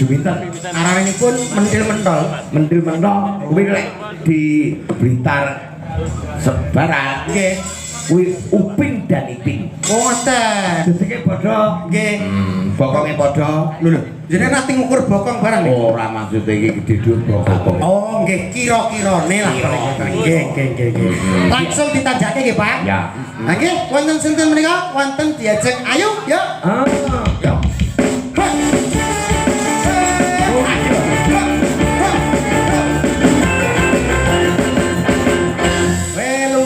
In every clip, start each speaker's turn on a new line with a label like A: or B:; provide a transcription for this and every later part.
A: Juminten.
B: Aranipun Mentil Mentol.
A: Mentil Mentol kuwi lek di Blitar Sebaran.
B: Nggih.
A: Kuwi Upin dan Ipin.
B: Oh ngoten.
A: Jenenge padha.
B: Nggih.
A: Bokonge padha.
B: Lho, jenenge nate ngukur bokong barang nggih.
A: Ora maksude iki gedhe dhuwur bokong.
B: Oh, nggih kira-kirane lah. Nggih. Langsung ditanjake nggih, Pak.
A: Ya.
B: Nah, nggih, wonten sinten menika? Wonten diajeng ayo, yuk.
A: Ya.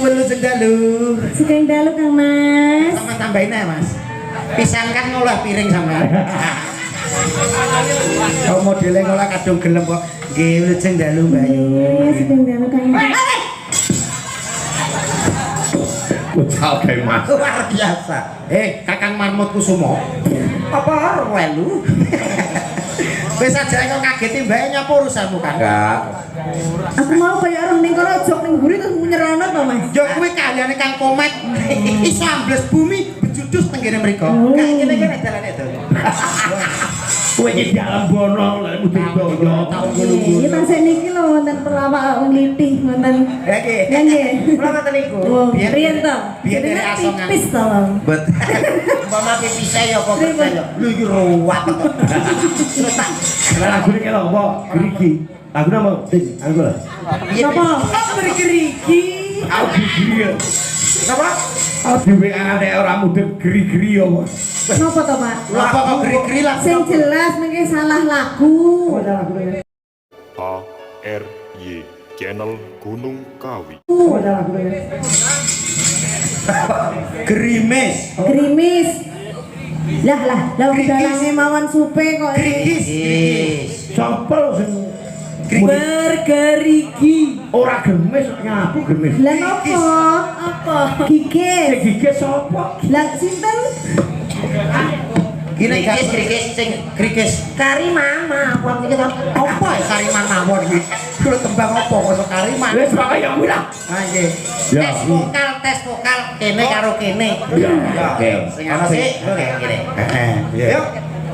B: Welu sendalu.
C: Sugeng dalu Kang Mas.
B: Sama tambahin aja, Mas. Pisan kan ngolah piring sampean. Kok modele ngolah kadung gelem kok. Nggih, welu sendalu, Mbak Ayu.
C: Sugeng dalu Kang Mas.
A: Ucap kae Mas.
B: Luar biasa. Kakang Marmut Kusumo. Apa welu? Wis aja kok ngageti mbake nyapa urusanmu kan?
A: Enggak.
C: Aku mau kaya orang ning kono jok ning mburi terus nyerono to, Mas.
B: Yo kuwi kalyane Kang Komet. Iso ambles bumi bejudus teng kene mriku. Kayak kene-kene dalane to.
A: Kowe iki dalam bono lek mesti doyo.
C: Iki tasik niki lho wonten pelawak nglitih wonten.
B: Ya nggih.
C: Ya nggih.
B: Kula ngoten niku.
C: Oh, riyen to.
B: Biyen dari asongan.
C: Pipis to.
B: Bet. Umpama pipise ya kok kerja ya. Lho iki ruwat to. Terus tak
A: Lah lagune ki lho apa? Gerigi. Lagune apa? Sing aku lho.
C: Napa? Bergerigi.
A: Aku gerigi.
B: Napa?
A: Aku dhewe ane ora mudeng geri-geri apa.
C: Napa to, Pak?
B: Apa kok geri-geri lah?
C: Sing jelas mengke salah lagu.
A: Oh, salah lagune.
D: ARY Channel Gunung Kawi.
A: Oh, salah lagune.
B: Gerimis.
C: Gerimis. Lah dalange mawon supe kok.
B: Grigis.
A: Sopo sing
C: Bergerigi.
A: ora gemes ngaku gemes.
C: Lah napa? Apa?
A: Sing
C: Gigis.
A: gigis sapa?
C: Lah sinten?
B: Gini grigis sing grigis. Kariman mawon iki to. Apa ya kariman mawon iki? Kulo tembang apa kok kariman?
A: Wis pokoke ya kuwi lah.
B: Ha nggih.
A: Ya.
B: Tes vokal kene karo kene.
A: Ya.
B: Oke. Sing ana sih ngene.
A: Iya.
B: Yuk.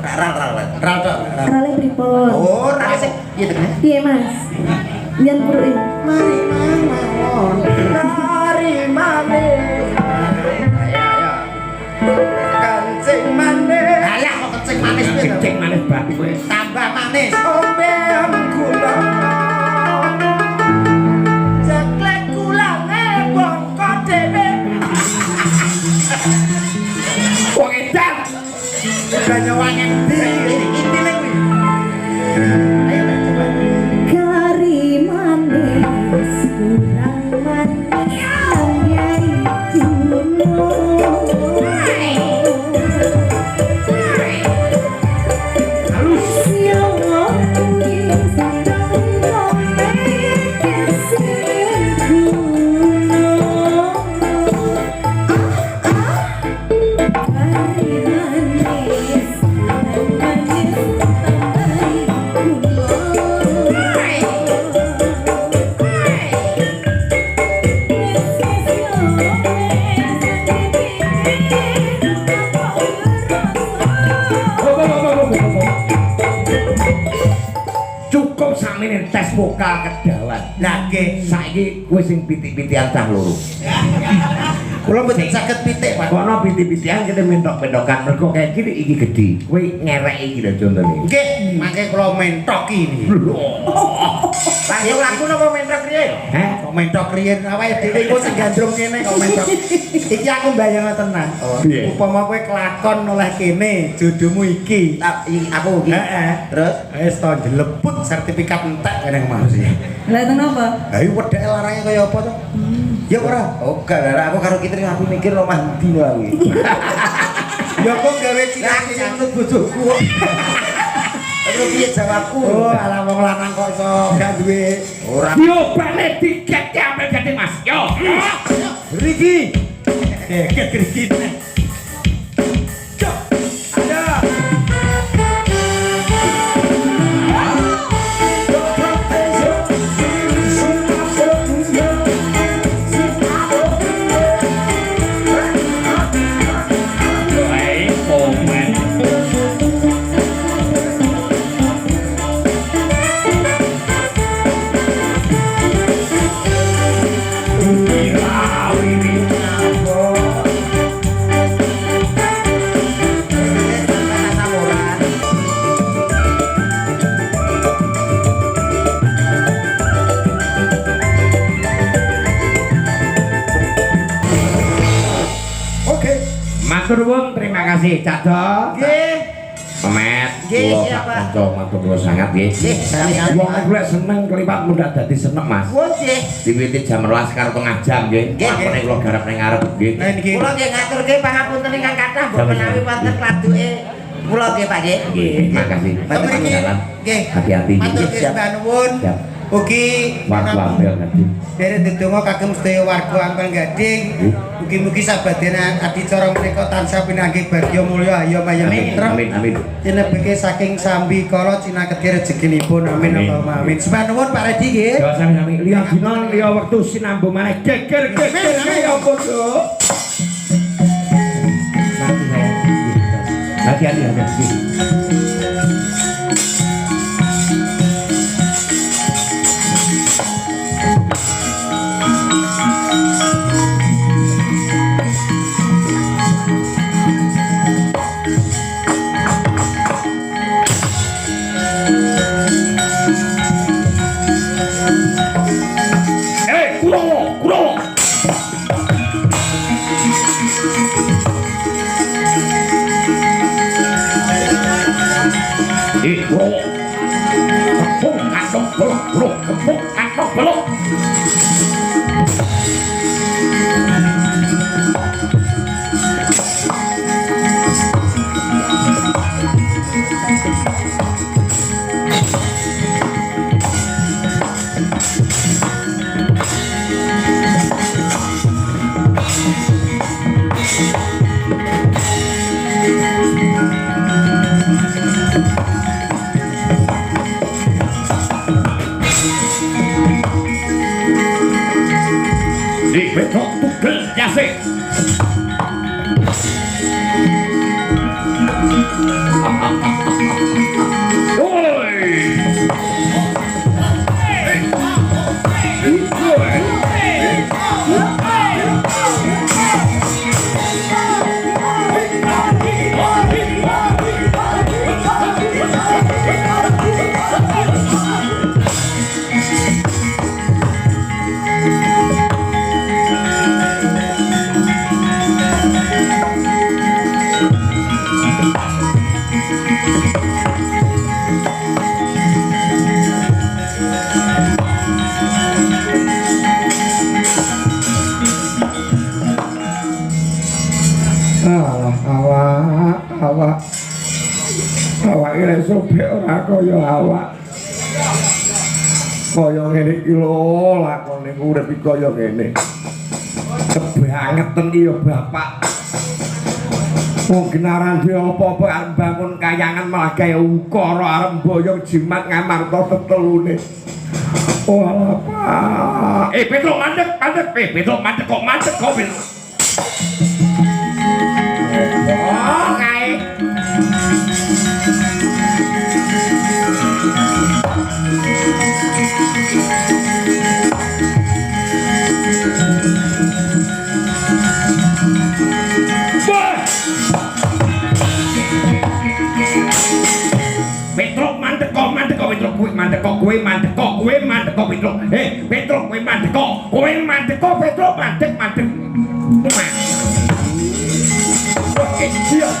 B: Ral tok.
C: Rale pripun?
B: Oh, ral sing piye to?
C: Piye, Mas? Yen pruke.
B: Mari mawon. Mari manis. Ya. Kancing manis. Alah kok kancing manis piye to?
A: Kencing manis babi kowe.
B: Tambah manis. Ombean gula. Ceklek gulane bongko dhewe.
A: Wong edan.
B: Banyak wangen ndi intine kuwi. Ayo Mbak, coba.
C: Kari manis kurang manis anjay gunung.
A: Halus.
C: Siang ngomongin sedang ngomongin kesini gunung. Kari manis kurang manis
A: Cukup sakmene tes vokal kedawan. Lah nggih saiki kowe sing pitik-pitikan cah loro.
B: Kula mboten saged pitik, Pak.
A: Kono pitik-pitikan kita mentok-mentokan mergo kayak gini iki gedhi. Kowe ngerek iki lho contone.
B: Nggih, mangke kula mentok iki. Lah yo laku napa mentok riyen?
A: Heh?
B: Kok mentok riyen awake dhewe iku sing gandrung kene kok mentok. Iki aku mbayang tenan.
A: Piye?
B: Upama kowe kelakon oleh kene, jodohmu iki. Aku iki. Heeh. Terus wis to jeleput sertifikat entek kene mau sih.
C: Lah itu napa?
B: Ha iki wedake larange kaya apa to? Ya ora. Oh, gak aku karo Kitri aku mikir lo mandi lho aku. Ya kok gawe cilaki menurut bojoku. Terus piye jawabku? Oh, ala wong lanang kok iso gak duwe ora.
A: Diobane tiket ambil gede Mas. Yo.
B: Riki. Riki. Cok. Ada.
A: Matur nuwun, terima kasih Cak Do.
B: Nggih.
A: Pemet,
B: Nggih,
A: kula
B: siap, Pak.
A: kanca matur nuwun sangat nggih.
B: Nggih, sami-sami.
A: Wong aku lek seneng kelipat mudah dadi seneng Mas.
B: Oh, nggih.
A: Diwiwiti jam 12 karo tengah jam nggih.
B: Nggih,
A: Lakone kula garap ning ngarep nggih.
C: Nah niki.
B: Kula nggih ngaturke pangapunten ingkang kathah mbok
A: Sama-sama.
B: menawi wonten kladuke kula nggih Pak nggih.
A: Nggih, makasih.
B: Matur nuwun.
A: Jalan.
B: Nggih.
A: Hati-hati.
B: Matur
A: Nggih,
B: sembah nuwun.
A: Siap.
B: Ugi
A: Warga Ampel Gading.
B: derek ndedonga kagem sedaya warga Ampel Gading. Mugi-mugi sabadenan adicara menika tansah pinanggih bagya mulya ayo mayem
A: Amin,
B: tentrem.
A: amin, amin.
B: Cinebeke saking sambi kala cinaketi rezekinipun. Amin
A: Amin.
B: Allahumma amin. Sembah nuwun Pak Redi nggih.
A: Ya sami-sami liya dina liya wektu sinambu maneh geger geger ya padha. Nanti saya. Hati-hati hati-hati. Kurowo, kurowo. Kurowo. Kepung kantong belok, belok, kepung kantong belok. Di betok tugel jase. Awak ini sobek ora kaya awak. Kaya ngene iki lho lakone urip iki kaya ngene. Kebangetan iki ya bapak. Wong genaran dhewe apa-apa arep bangun kayangan malah gawe ukara arep mboyong jimat ngamarta tetelune. Walah Pak. Petruk mandek, mandek, Petruk mandek kok Petruk. Oh, kae. Petruk mandek kok Petruk kuwi mandek kok kowe mandek kok kowe mandek kok Petruk. Petruk kowe mandek kok kowe mandek kok Petruk mandek. Oke, siap.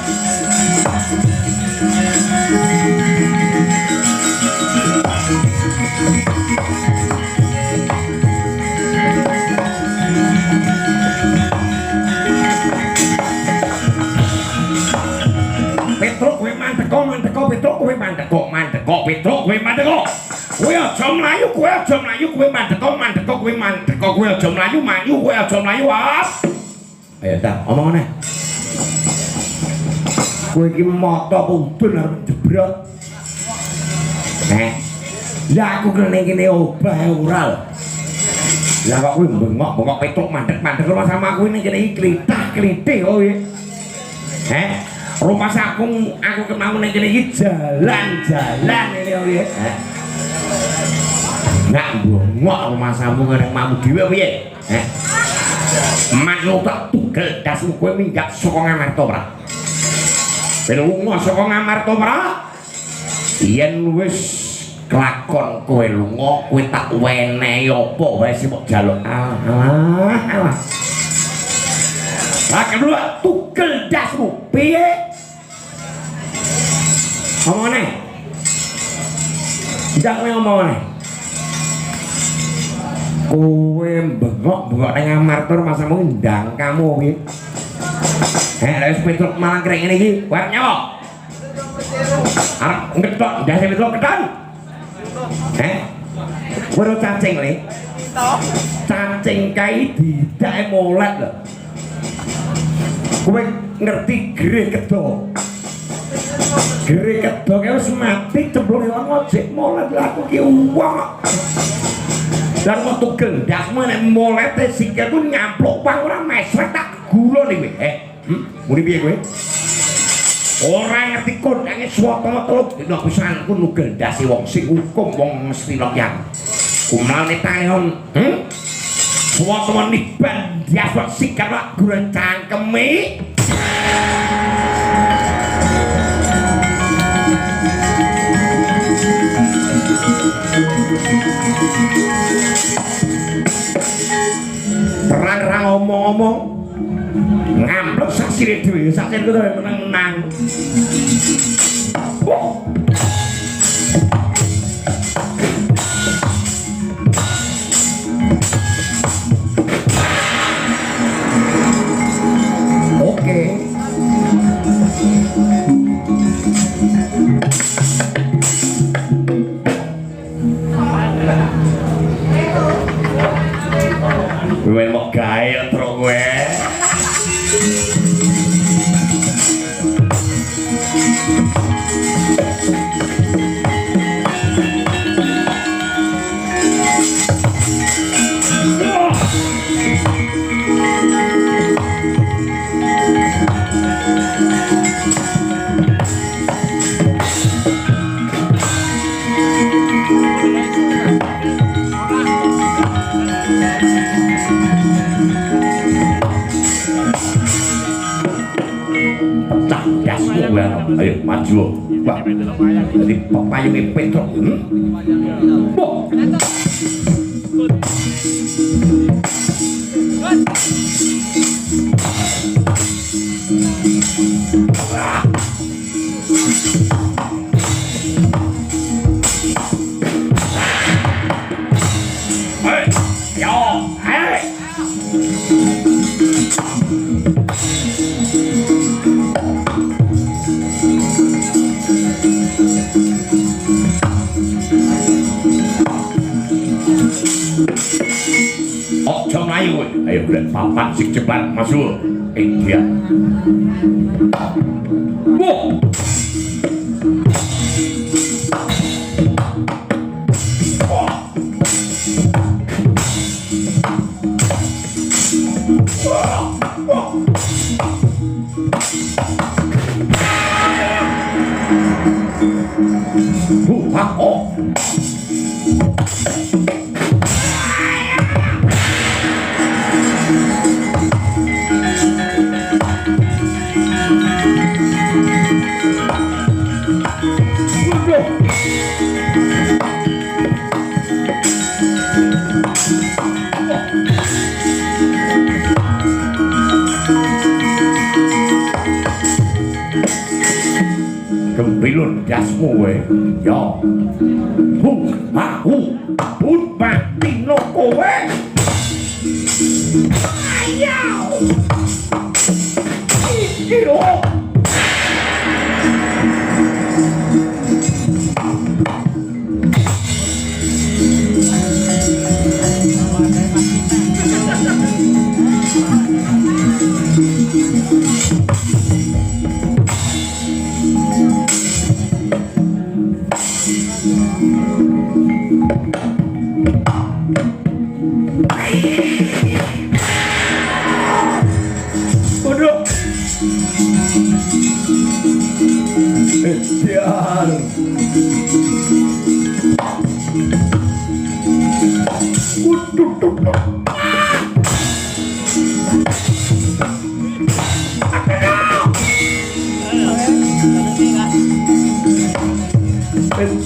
A: Petruk kowe mandek kok Petruk kowe mandek kok Petruk kowe mandek kok. Kowe aja mlayu kowe mandek kok kowe aja mlayu kowe aja mlayu. Ayo ta, omong meneh. Kowe iki mata apa udun arep jebrot. Lah aku kene obah ora lho. Lah kok kowe bengok Petruk mandek rumah sama aku ini kene iki klitah-klitih kowe. Rumah aku kemau ning kene iki jalan-jalan ngene kowe. Nggak bengok rumah samu nek mamu dhewe piye? Manut tak tugel dasmu kowe minggat saka Ngamarta ora? Ben lunga saka Ngamarta ora? Yen wis kelakon kowe lunga, kowe tak wenehi apa wae sing mbok jaluk. Alah. Lah kedua tugel dasmu piye? Ngomongane. Ndak kowe ngomongane. Kowe bengok-bengok nang amartur masamu ndang kamu iki. Wis petruk malang krek ngene iki, arep nyawa. Arep ngetok ndase petruk keton. Kowe cacing le. Cacing kae didake molet lho. Kowe ngerti gereh kedo. Gereh kedo kae wis mati cemplung ilang ojek molet lha aku ki wong. Dan mau tugel dasmu nek molete sikilku nyampluk pang ora mesrek tak gulon iki. Muni piye kowe? Ora ngerti kondange swata teluk dina pisanku nugel dasi wong sing hukum wong mesti lokyang. Kumane tayon, swata niban diaswat sikar lak gureng cangkeme. Terang-terang ngomong-ngomong ngamplok saksine dhewe saksine kudu menang-menang. Oke. Kowe mau gawe tro kowe. Ayo maju Pak. Jadi payunge Petruk. Ayo bulan papat sing cepat masuk. Dia. Wow. Kembilun dasmu we. Ya. Put mati no kowe. Ayaw. Iki lho.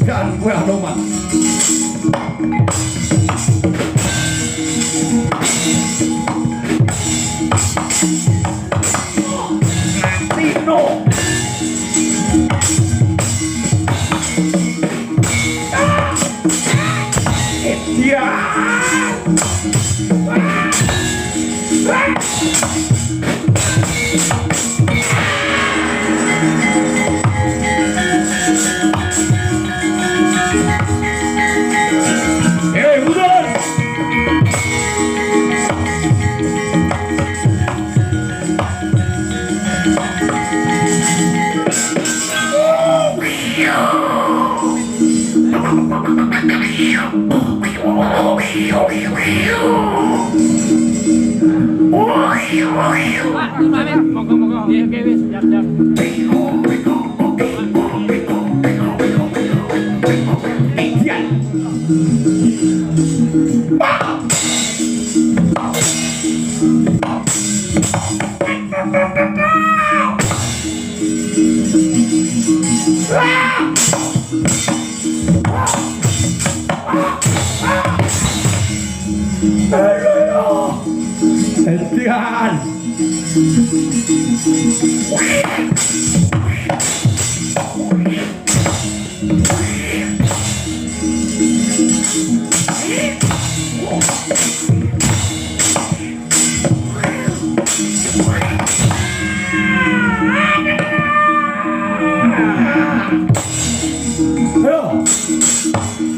A: Kan gue anoman. Hentian.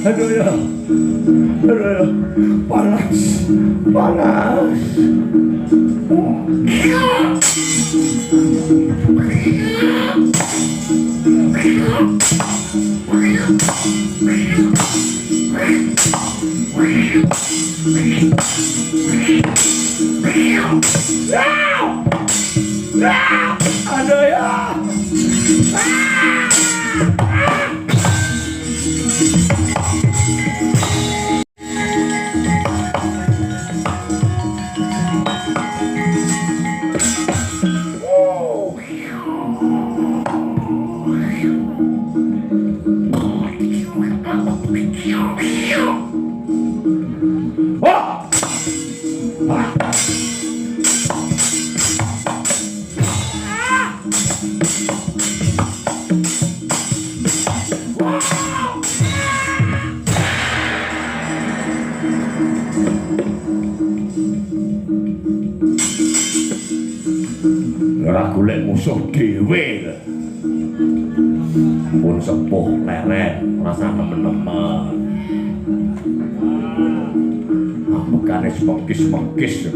A: Aduh ya, panas, panas. Aduh ya. Ora golek musuh dhewe. Pun sepuh leren, rasa temen-temen. Bukannya semengkis-semengkis.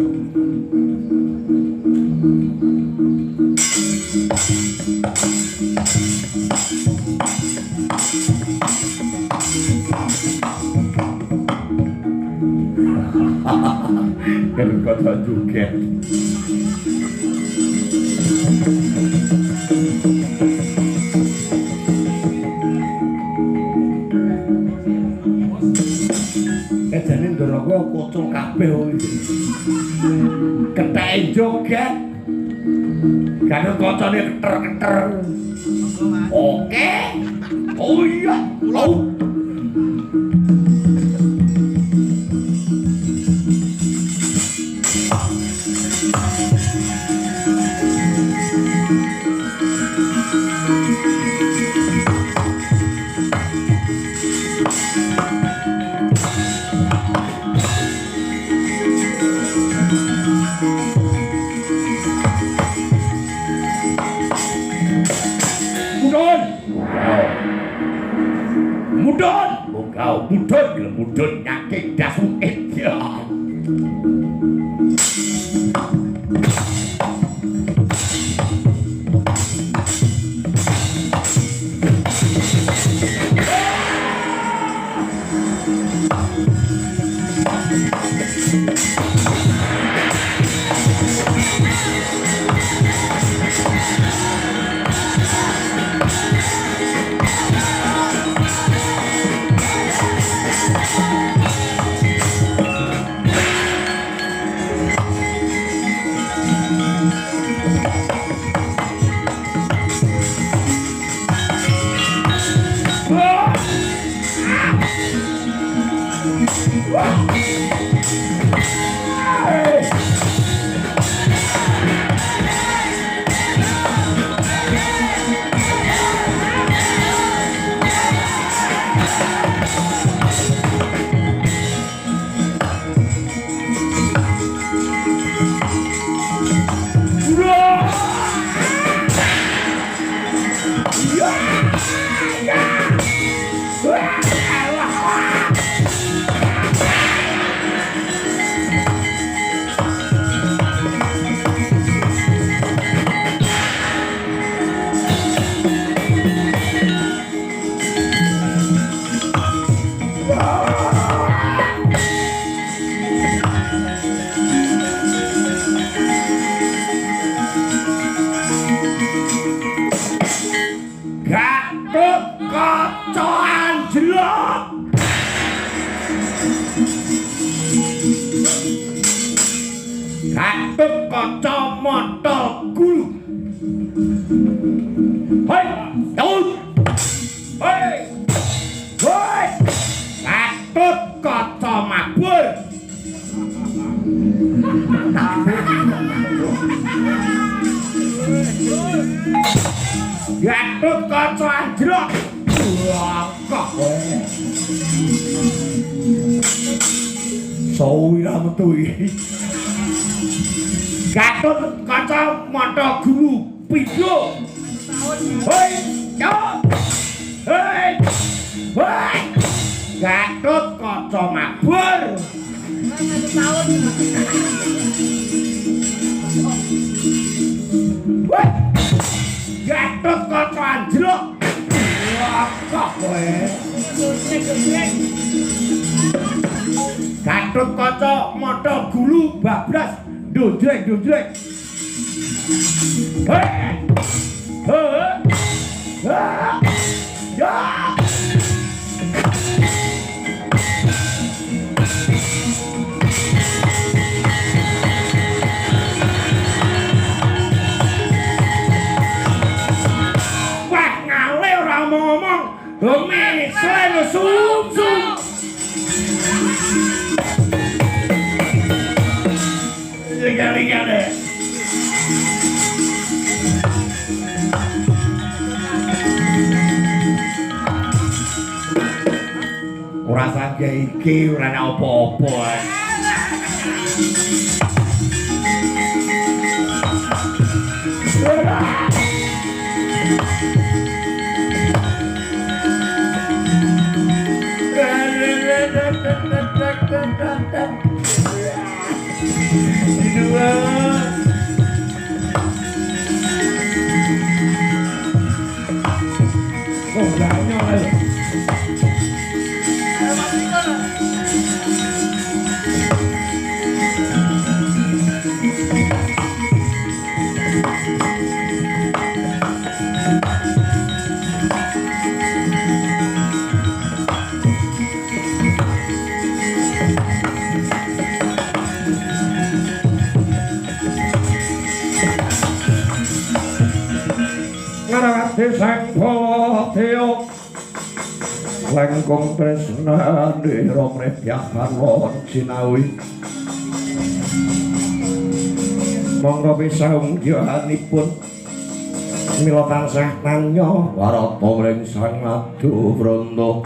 A: Kan kata juga. Jane ndoro kowe kocok kabeh iki. Ketheke joget. Kan kocone keter-keter. Oke. Oh iya. Oh. Mudun nyakik dasukit ya. Gatut Kacamata Gulu. Hei, daun. Hei. Hei. Gatut Kacamabur. Gatut Kaca Anjlok. Wah, kok kowe. Sawi ra metu iki. Gatut Kacamata Guru Pidho. Hei, yo. Hei. Hei. Gatut Kacamabur. Hei. Gatut Kaca Anjlok. Wah, kok kowe. Gatut Kacamata Gulu bablas ndodrek. Hei. Hei. Ya. Wah, ngale ora ngomong. Demi selalu sum. Lihat deh. Ora sangge iki ora ana apa-apa. Ngarati sang Bawateo langkung tresnane romrepyakan won sinawi monggo pisaung jahanipun mila tansah nanya warata mring sang Madu Branta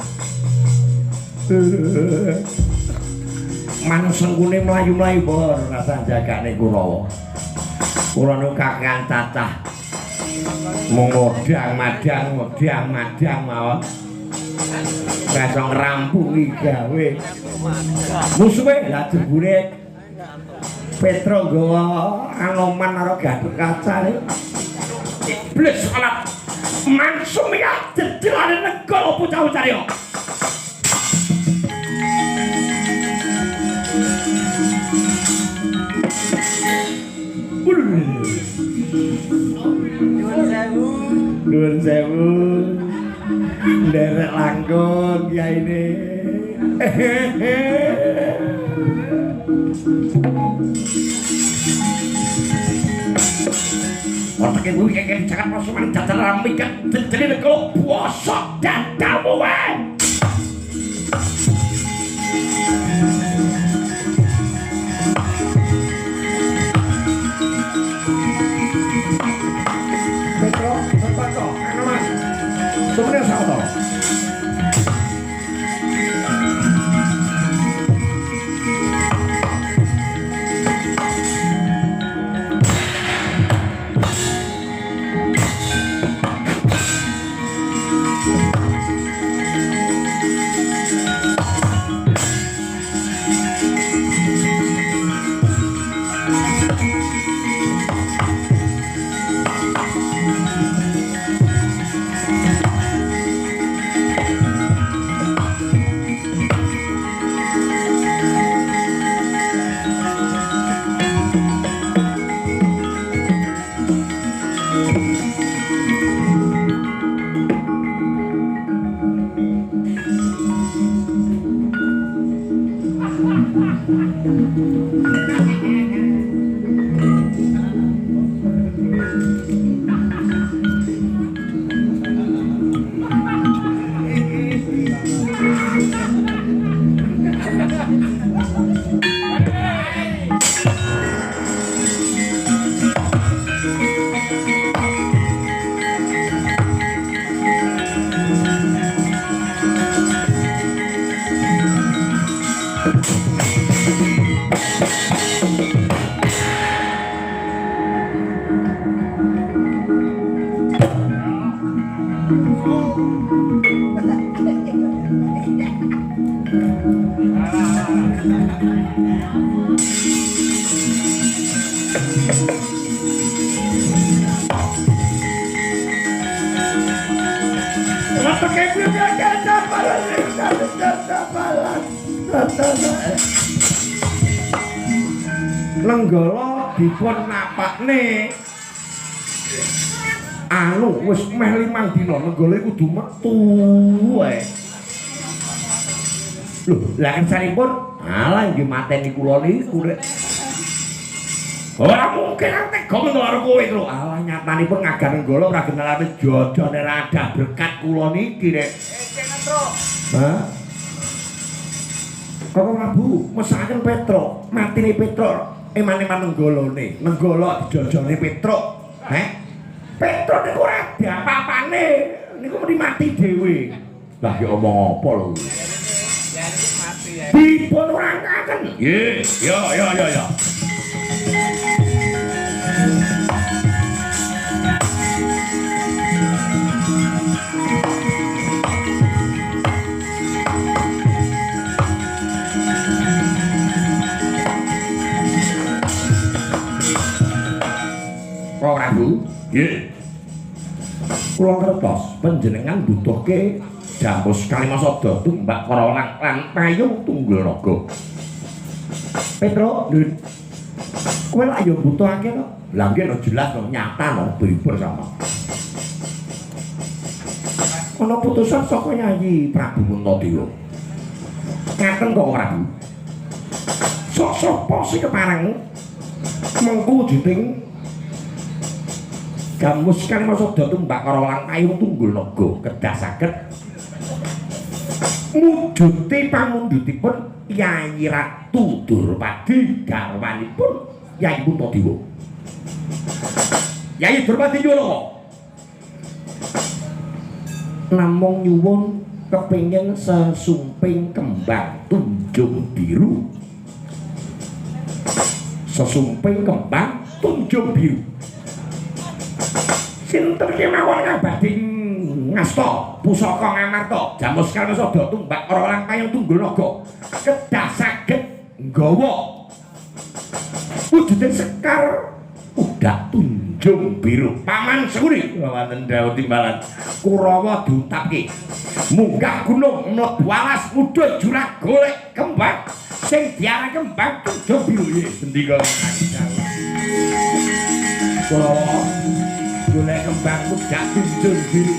A: mansengkune mlayu-mlayu bor rasa jagane Kurawa kula nu kakangan tatah mung modang-madang mawon kasa ngrampungi gawe musuhe lah jebule Petro nggawa Anoman karo Gatut Kaca iblis alat mangsung ya jejelane negara bocah-bocah yo Nuwun sewu. Nderek langkung kiyaine. Otake kuwi kek dicakat pasuman datar rami kek jenenge kok bosok dadamu wae. Sebenarnya sama Lenggala dipun napakne anu wis meh 5 dina lenggala kudu metu ae. Lho, lah sanipun alah nggih mateni kula niku rek. Ora mungkin nang tega men karo kowe lho. Alah nyatanipun ngagan lenggala ora genelane jodone rada berkat kula niki rek. Hah? Kok Prabu mesaken Petruk, matine Petruk eman-eman nenggalane. Nenggala dijojone Petruk. Petruk niku ora ada apa-apane. Niku mesti mati dhewe. Lah ya omong apa lho. Dipun orangaken. Nggih, ya. Prabu, nggih. Kula ngertos panjenengan butuhke Jamus Kalimasada tumbak Karawalang lan payung Tunggul Naga. Petruk, Ndun. Kowe lak yo butuhake to. Lah nggih jelas to nyata to beribur sama. Ana putusan saka Yayi Prabu Muntadewa. Ngaten kok Prabu. Sok sapa sing kepareng mengku wujuting Jamus Kalimasada tumbak Karawalang payung Tunggul Naga kedah saged mujuti pamundhutipun Yayi Ratu Durpadi garwanipun Yayi Muntadewa. Yayi Durpadi nyuwun namung nyuwun kepengin sesumping kembang tunjung biru. Sesumping kembang tunjung biru. Sinten kemawon ngabadi ngasta pusaka ngamarta Jamus Kalimasada tumbak Karawalang payung Tunggul Naga kedah saged nggawa wujuding sekar udak tunjung biru. Paman Suri wonten dawuh timbalan Kurawa diutapke munggah gunung mlebu alas mudhun jurang golek kembang sing diarani kembang tunjung biru. Sendika Kurawa golek kembang udak tunjung biru.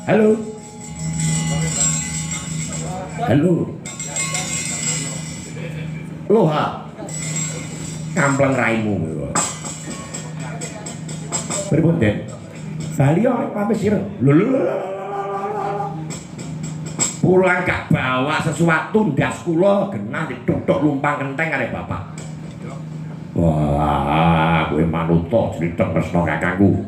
A: Halo. Loh, kampleng raimu. Pripun, Den? Bali nek lapis ireng. Lho. Pulang gak bawa sesuatu ndas kula genah dituthuk lumpang kenteng kare bapak. Wah, kowe manuta crita tresna kakangku.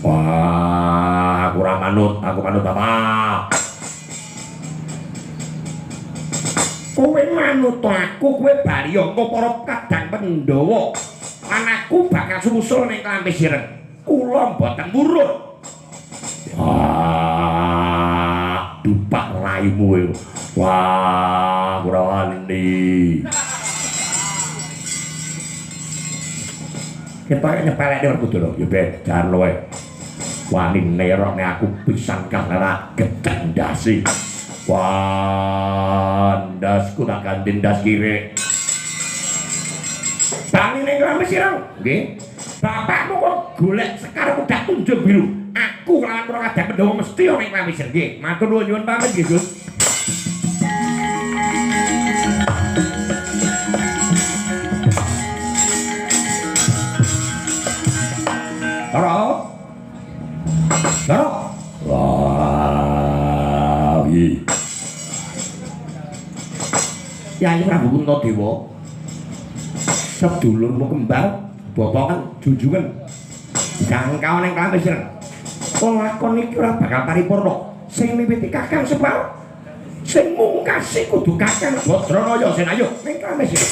A: Wah, aku ora manut, aku manut bapak. Kowe manut aku, kowe bariyangka para kadang Pandhawa. Anakku bakal sumusul ning Klampis Ireng. Kula mboten murut. Wah, dupak raimu. Wah, ora wani. Ketok nyepelek ning Werkudara, ya Ben, jan luwe. Wani nerone aku pisan karena gedeng ndasi. Wah, ndasku tak ganti ndas kiri. Bali ning Klampis Ireng, nggih. Bapakmu kok golek sekar udah tunjung biru. Aku kelawan para kadang Pandhawa mesti ning Klampis Ireng, nggih. Matur nuwun nyuwun pamit nggih, Gus. Halo. Wah, iki. Yayi Prabu Muntadewa. Sedulurmu kembar, bobokan junjungan. Jangkau ning Klampis Ireng. Lakon iki ora bakal paripurna. Sing miwiti Kakang Semar Sing mungkasi kudu Kakang Badranaya sen ayo ning krames iki.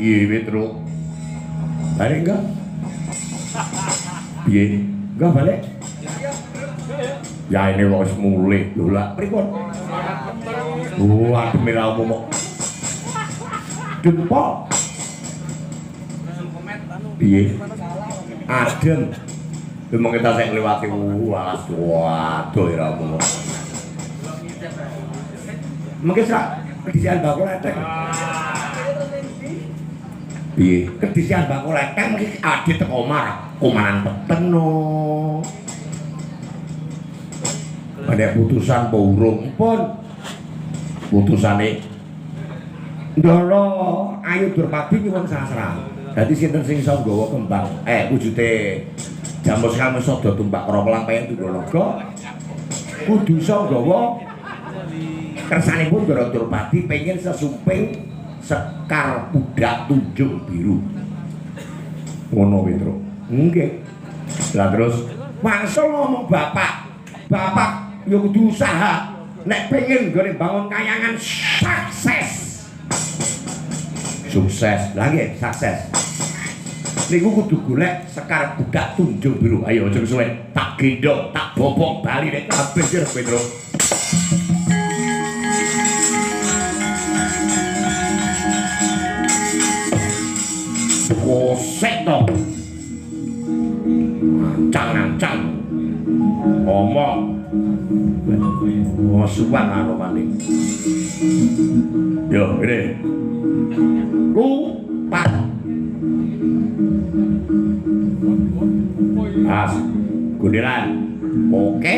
A: Piye Petro? Balik enggak? Piye? Enggak balik? Ya ini wis mulih lho lah pripun? Adem ora omong. Dempok. Piye? Adem. Memang kita sing ngliwati alas waduh ora omong. Mengke sak kedisian bakul letek. Piye? Kedisian bakul letek mengki ade teko omah kumanan peteng no. Ada putusan apa urung pun putusane Ndara Ayu Durpati nyuwun sasra. Dadi sinten sing iso nggawa kembang wujude Jamus Kamu Sada Tumpak Kromlang Payan Tundalaga kudu iso nggawa kersanipun Ndara Durpati pengin sesumping Sekar Budak Tunjung Biru. Ngono Petro. Nggih. Lah terus wangsul ngomong bapak yo kudu usaha nek pengen nggone bangun kayangan sukses lagi sukses niku kudu golek Sekar Budak Tunjung Biru. Ayo aja kesuwen tak gendong tak bopok bali nek kabeh sir Petro. Kosek to ancang ngomong suwan karo paling yo gede lupa as gundiran oke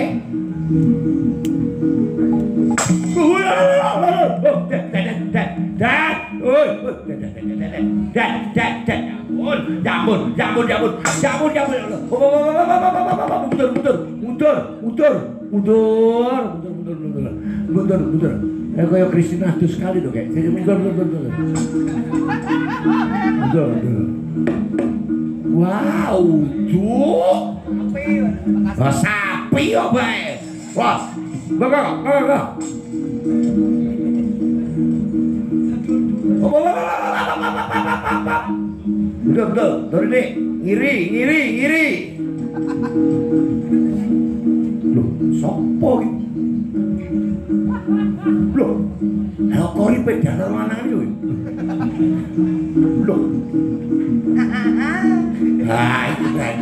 A: mundur. Kayak Kristina tuh sekali tuh kayak. Jadi mundur. Wow, tuh. Sapi ya bae. Wah, enggak. Betul. Dari ini, ngiri. Loh, sopo iki? Loh, kok iki pedana lanang iki? Loh. Itu kan.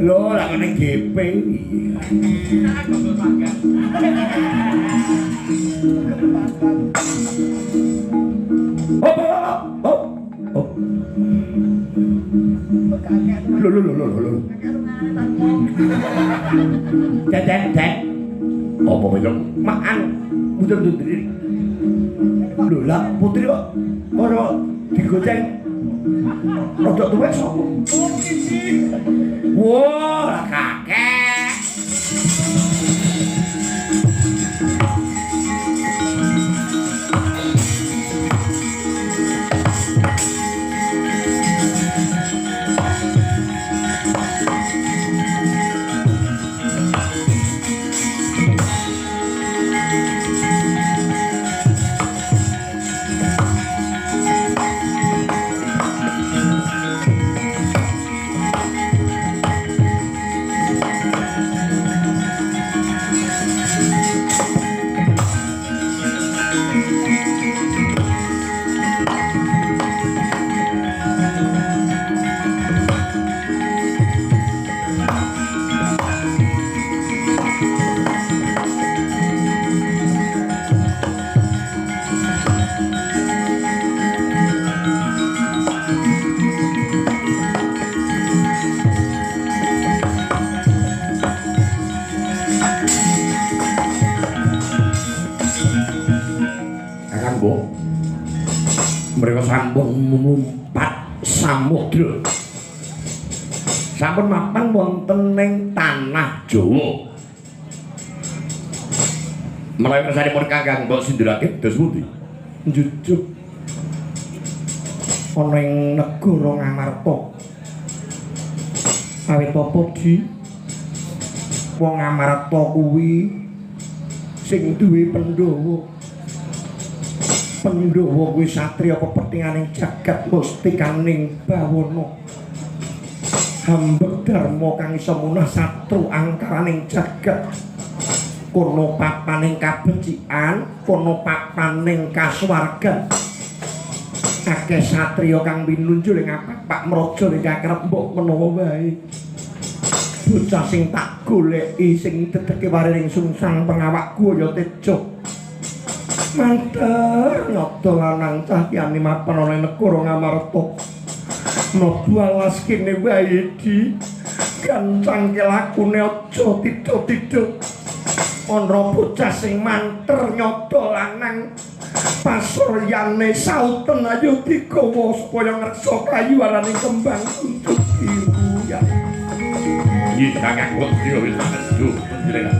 A: Loh, lah kene GP iki. Hop. Loh. Dek. Apa belum? Makan. Mundur diri. Lho lah putri kok ora digoceng. Rodok tuwek sapa? Wah, kakek. Mereka sampun mumpat samudra. Sampun mapan wonten ing tanah Jawa. Menawi kersanipun Kakang mbok sindhurake dos pundi? Njujuk ana ing negara Ngamarta. Awit apa di wong Ngamarta kuwi sing duwe Pandhawa. Pandhawa kuwi satriya pepetinganing jagat mustikaning bawana. Hambek dharma kang isa munah satru angkaraning jagat. Kono papaning kabecikan, kono papaning kasuwargan. Akeh satriya kang pinunjul ing Pak Mraja ing kakrep mbok menawa wae. Bocah sing tak goleki sing dedeke wariring sungsang pengawakku ya Tejo. Mantar nyoto lanang cahyane mapan ana negara Ngamarta. Mlebu alas kene wae di gancang kelakune aja tidha-tidha. Ana bocah sing manter nyoto lanang pasoryane sauten ayo digawa supaya ngreksa kayuwaraning kembang untuk ibu ya. Iki kakak kok wis aduh jenengan.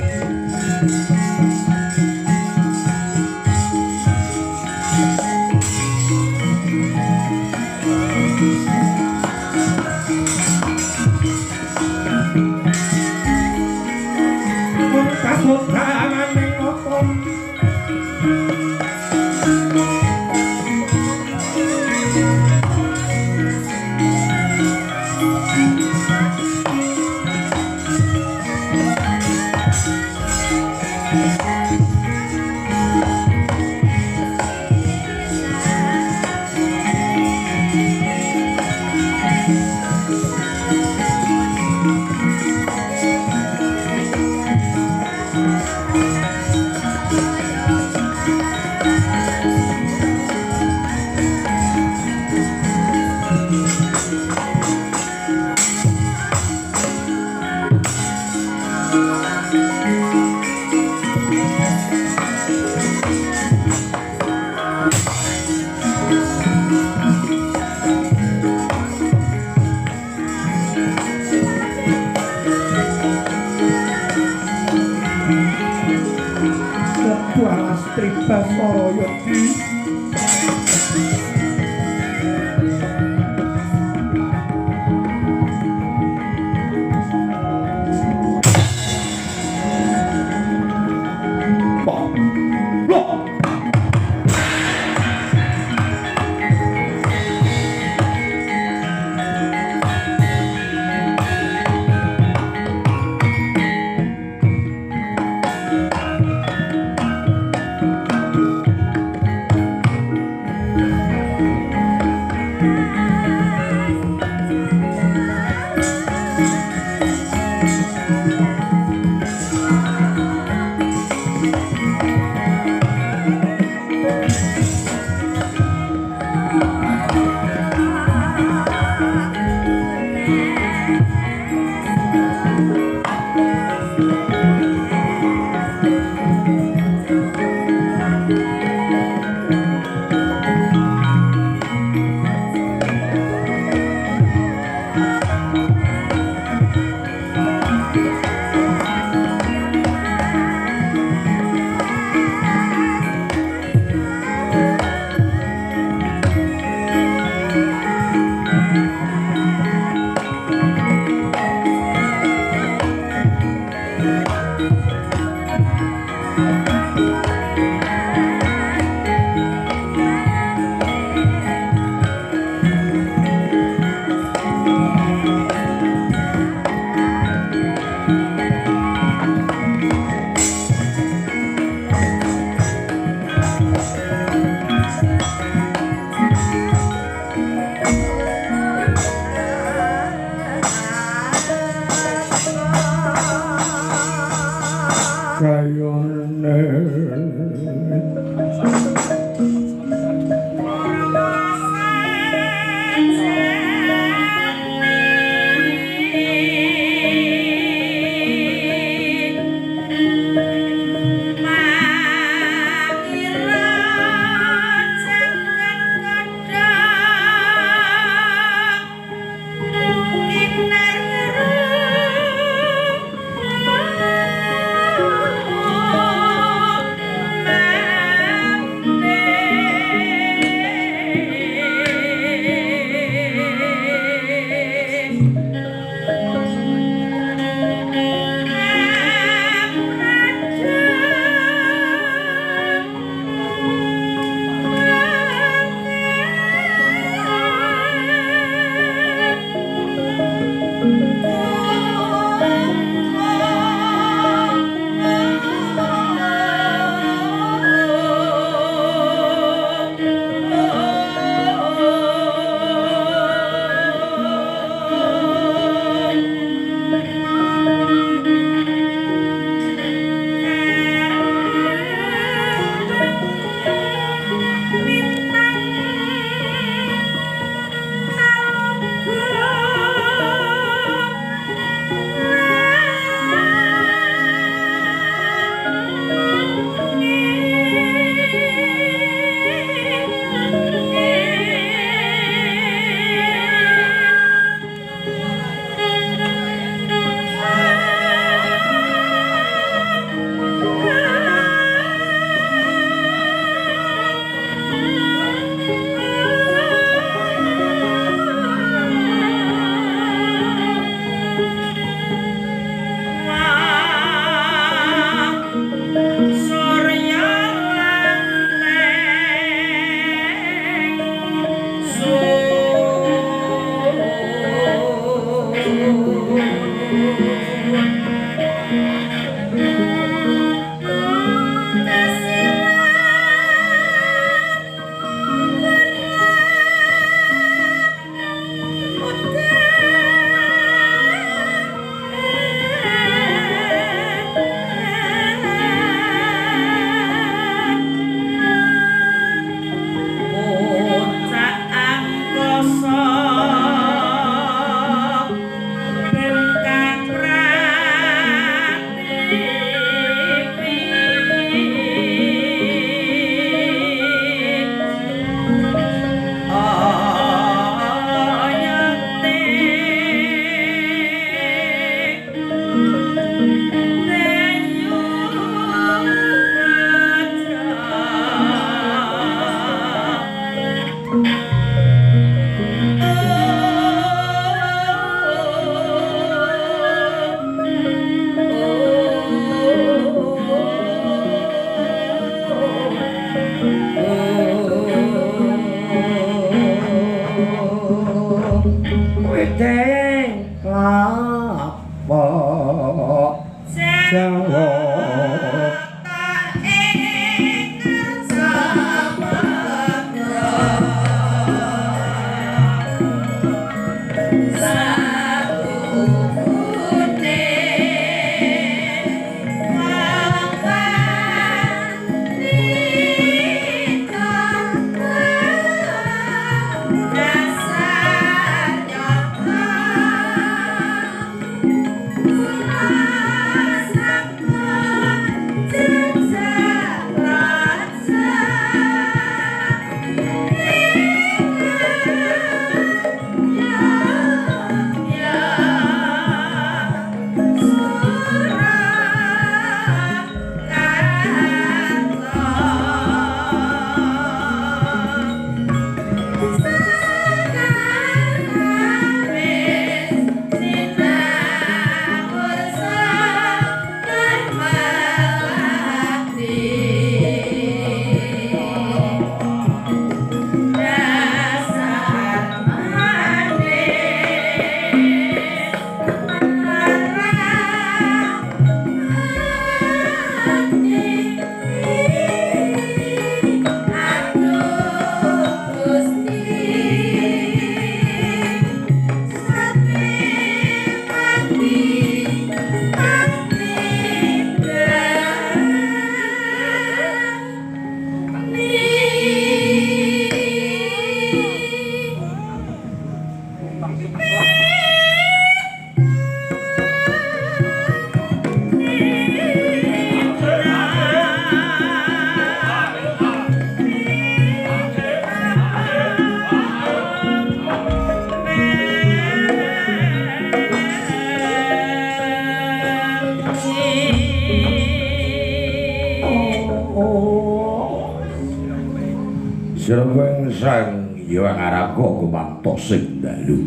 A: Sreweng sang Hyang Araga kumantos sing dalu.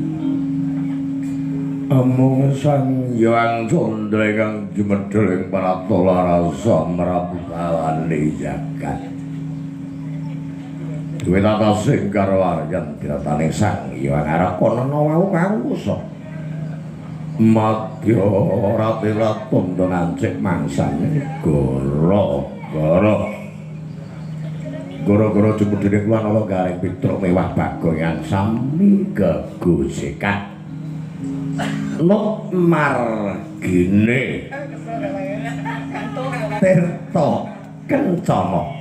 A: Amung sang Hyang Candra kang jumedhel ing Pratala rasa mrapulane jagat. Duwe tata sing karo aryan diratane sang Hyang Araga nana wau kawusa. Madya ratilat tandha nancik mangsane gara-gara jumudine kula nala garing pitra mewah bagoyan sami kegosekan Nuk margine Tirta Kencana.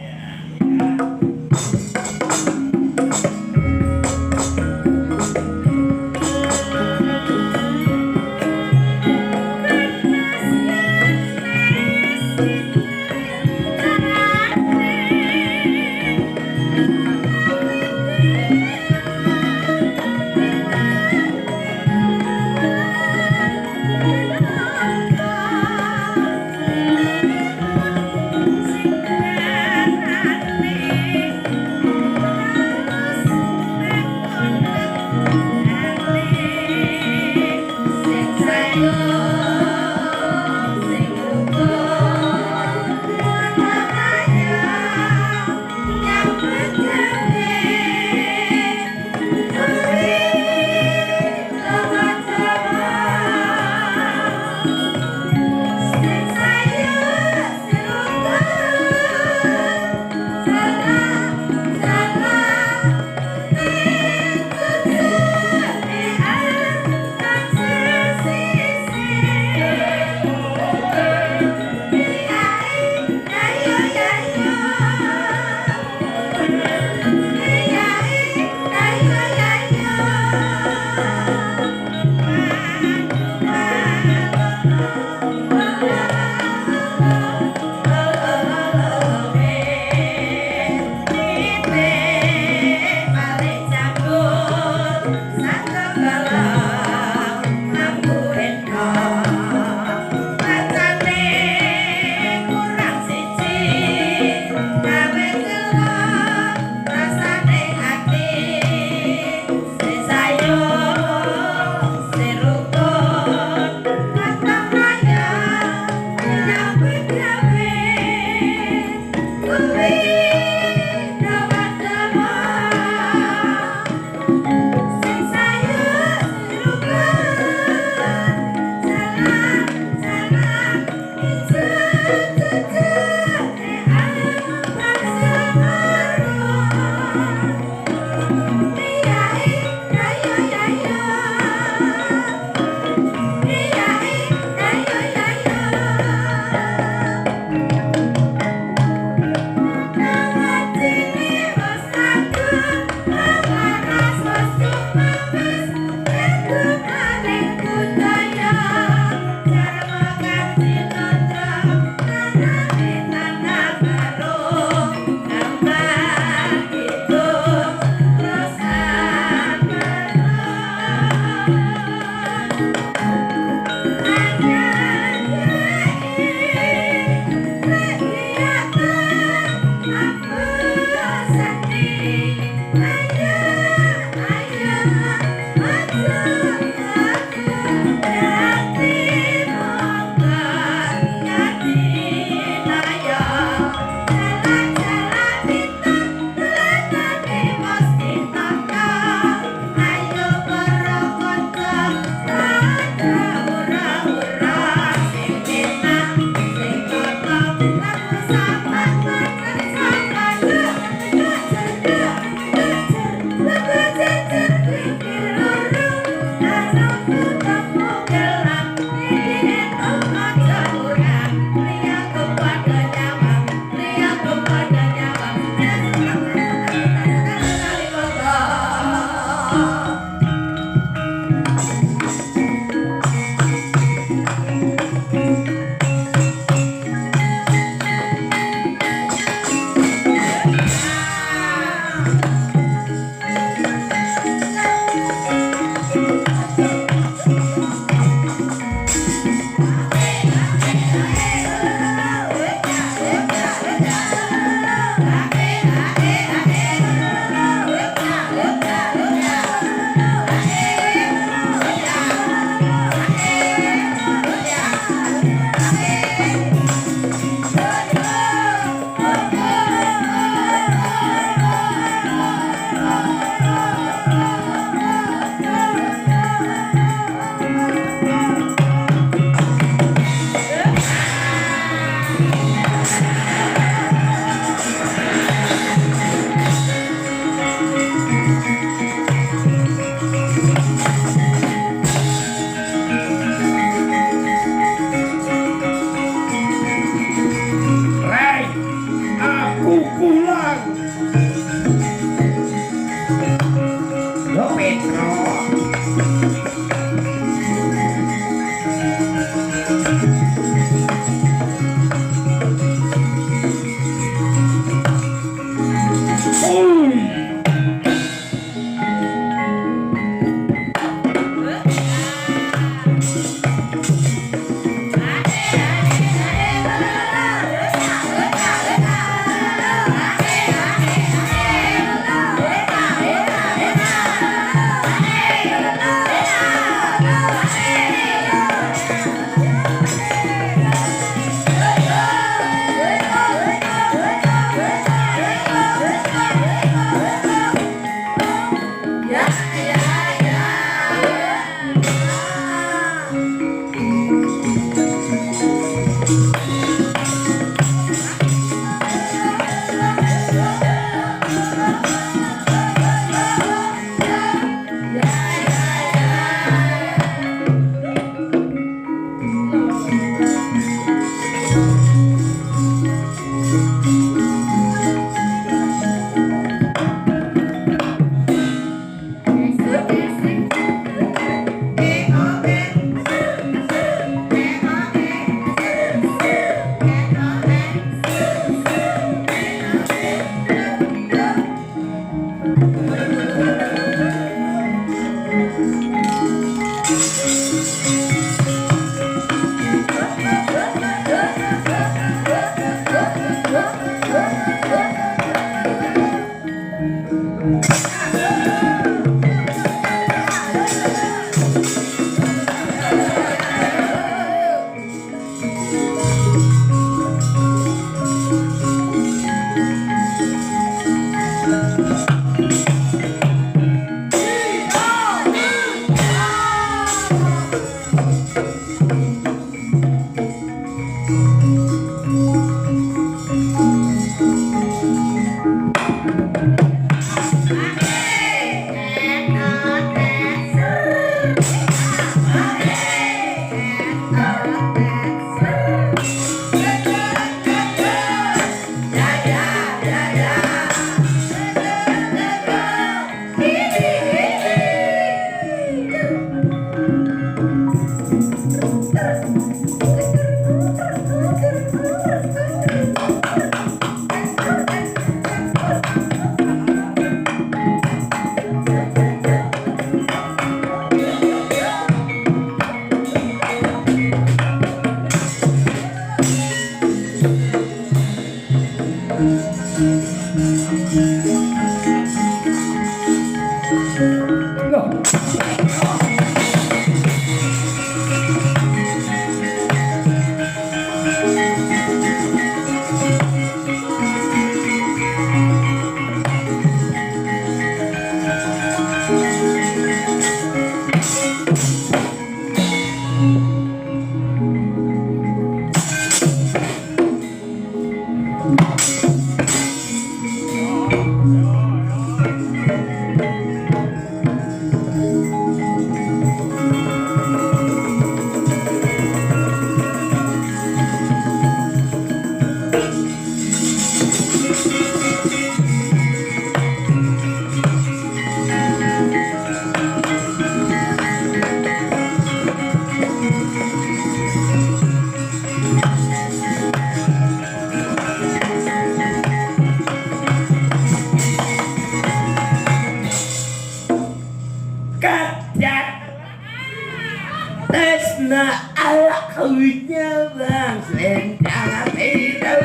A: Tresna ala kawitnya bang selendang itu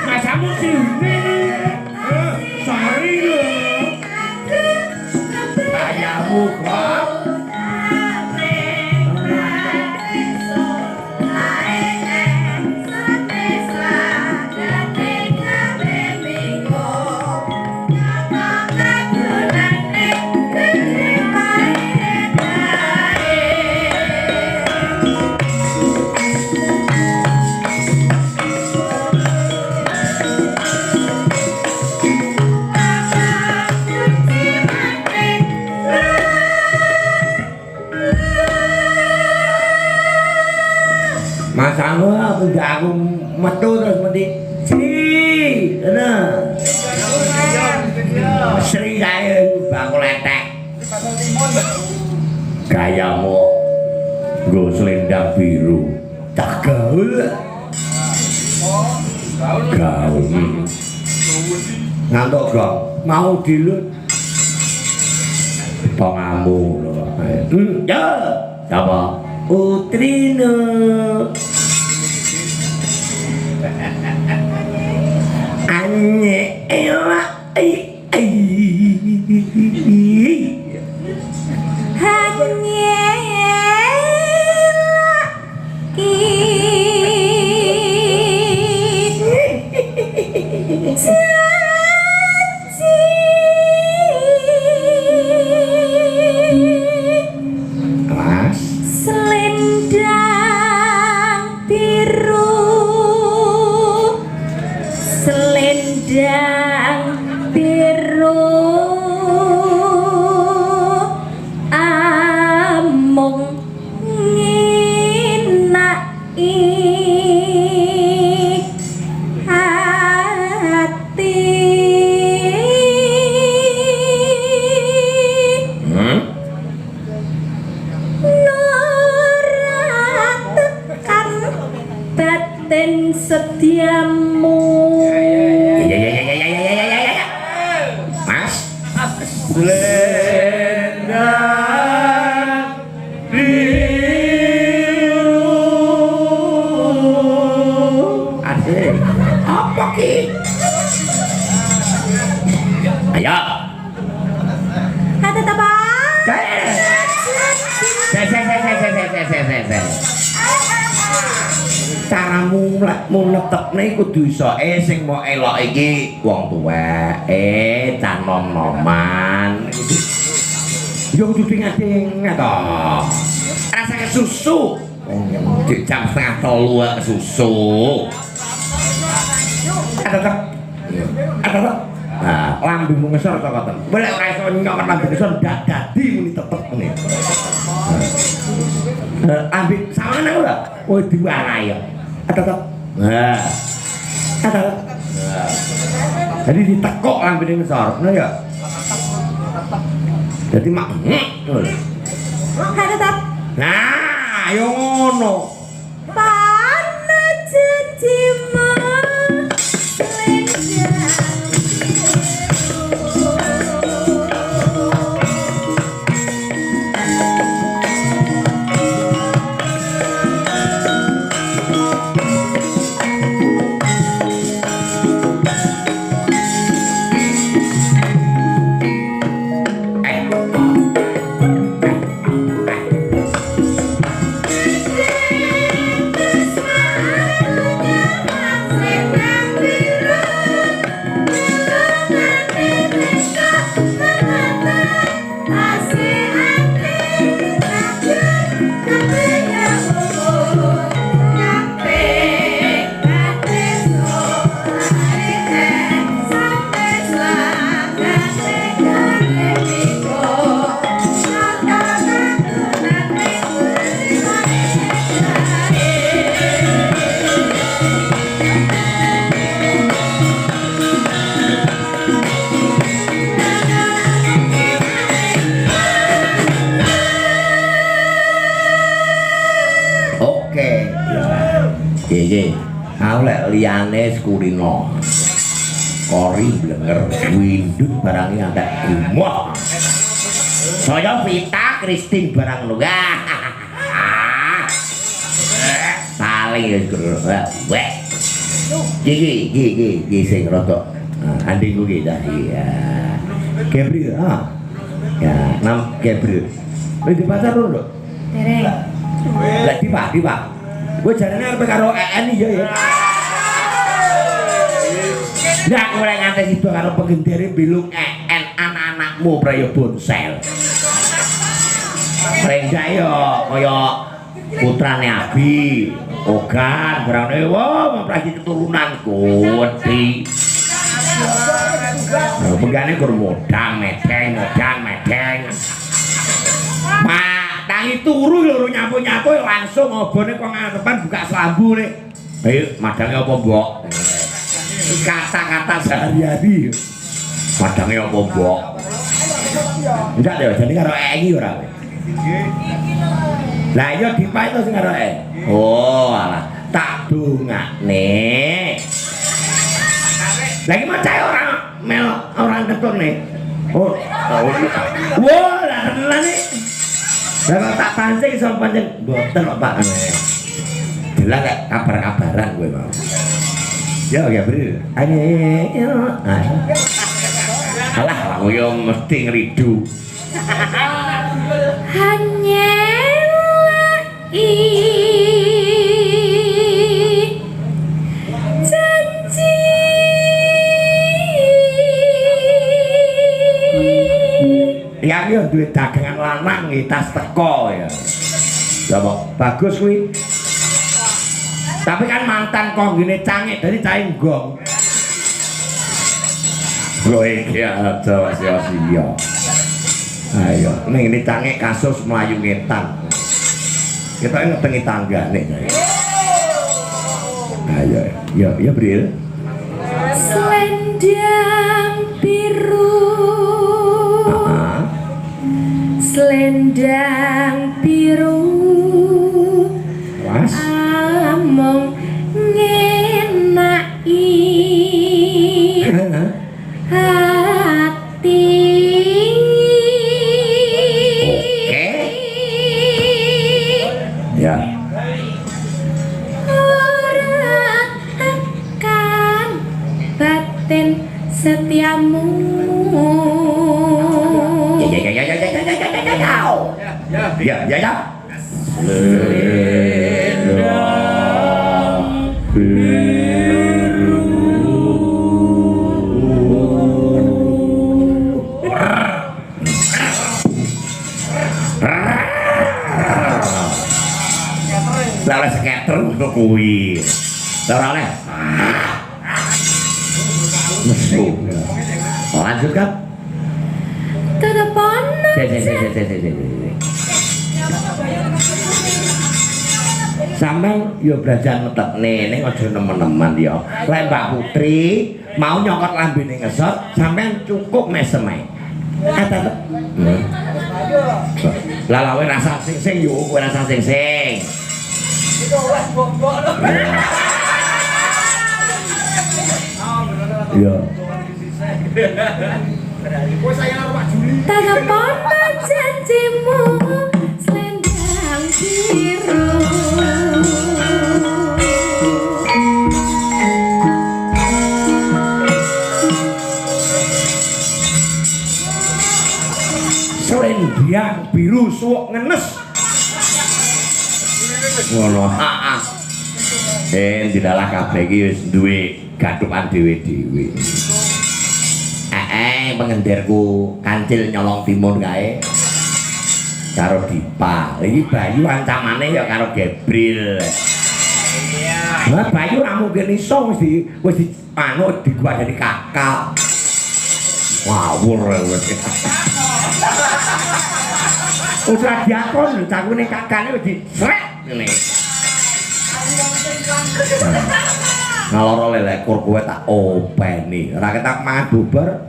A: masamu sini sorry lo kayamu kok masamu aku jago metu terus mesti Sri ana Sri saya bakul letek gayamu nggo selendang biru tak gaul gaul ngantuk gong mau dilut tongamu ya apa Utrino anye elak
C: Selendang biru, selendang biru.
A: mung netepne kudu iso sing mau elok iki wong tuwek can nom-noman yo kudu ingat-ingat to rasane susu di jam 2:30 susu ada nah lambemu ngesor to koten boleh ora iso nyokot lambe ngesor ndak dadi muni tetep ngene ambil sawane ora oh diwarai ya ada nah ada jadi ditekuk lambe ngesor ngono ya jadi mak
C: ada tak
A: nah yo ngono
C: panas jadimu liyane Skurino kori blenger windut barangnya ada gumoh saya Vita Christine barang lu paling weh gigi sing rada anding ku kita ya Gabriel ya nam Gabriel di pasar dulu dereng
A: lah di pak gue jarane arep karo EN iya ya nggak mulai ngantes itu karo pengendiri bilung EN anak-anakmu prayo bonsel Rengga yo kaya putrane Abi Ogan barane wah mempragi keturunanku wedi pegane kur modang medeng Pak tangi turu lho nyapu-nyapu langsung obone kok ngarepan buka selambu nih ayo madangnya apa mbok kata-kata sehari-hari madangnya apa mbok enggak deh jadi karo iki ora lah iya dipae to sing karo oh alah tak dongakne lagi macae orang mel orang ketune oh wah lah tenan nih lah tak pancing iso pancing mboten kok Pak jelas gak kabar-kabaran gue mau ya Gabriel ayo alah aku yo mesti ngridu
C: hanyalah janji
A: ya yo duwe dagangan lanang iki tas teko ya lha bagus kuwi tapi kan mantan kok gini cangik dari caing gong lo iki aja wasi-wasi ayo ini cangik kasus melayu ngetan kita ngetengi tangga nih ayo ya Bril
C: selendang biru selendang biru
A: was
C: among ngenai hati
A: ya
C: ora akan batin setiamu
A: ya
C: kuwi. Ora oleh. Mesu. Lanjutkan.
E: Telepon.
C: Sampeyan yo belajar ngetekne ning aja nemen-nemen yo. Lek Mbak Putri mau nyokot lambene ngesot, sampeyan cukup mesem ae. Lah lawe rasa sing-sing yo, kowe rasa sing-sing. Itu wes bobok lho. Iya.
E: Telepon janjimu selendang biru.
C: Selendang biru suwuk ngenes. Ngono. Dilalah kabeh iki wis duwe gathukan dhewe-dhewe. Pengendirku kancil nyolong timun kae karo Dipa. Iki Bayu ancamane ya karo Gebril. Iya. Lah Bayu ra mungkin iso wis di anu diguadani kakak. Ngawur wis. Udah diakon cakune kakane wis disrek ngene. Ngaloro lelek kur kowe tak openi. Ora ketak mangan bubar.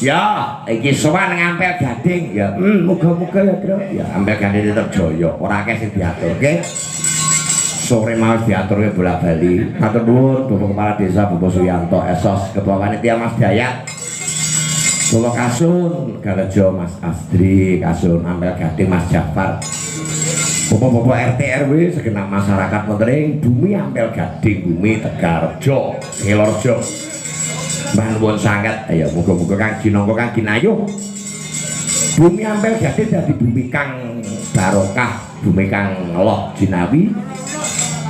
C: Ya, iki sowan ngampel gading ya. Muga-muga ya, Bro. Ya, ampel gading tetep jaya. Ora akeh sing diaturke. Sore mau diaturke bola-bali. Matur nuwun Bapak Kepala Desa Bapak Suyanto Esos, Ketua Panitia Mas Dayat. Bapak Kasun, Galejo Mas Astri, Kasun ampel gading Mas Jafar. Bapak-bapak RT RW segenap masyarakat Mentering Bumi ampel gading Bumi Tegarjo, Ngelorjo. Mbah nuwun sanget, ayo muga-muga Kang Jinangka Kang Ginayuh. Bumi ampel gading dadi bumi kang barokah, bumi kang loh jinawi.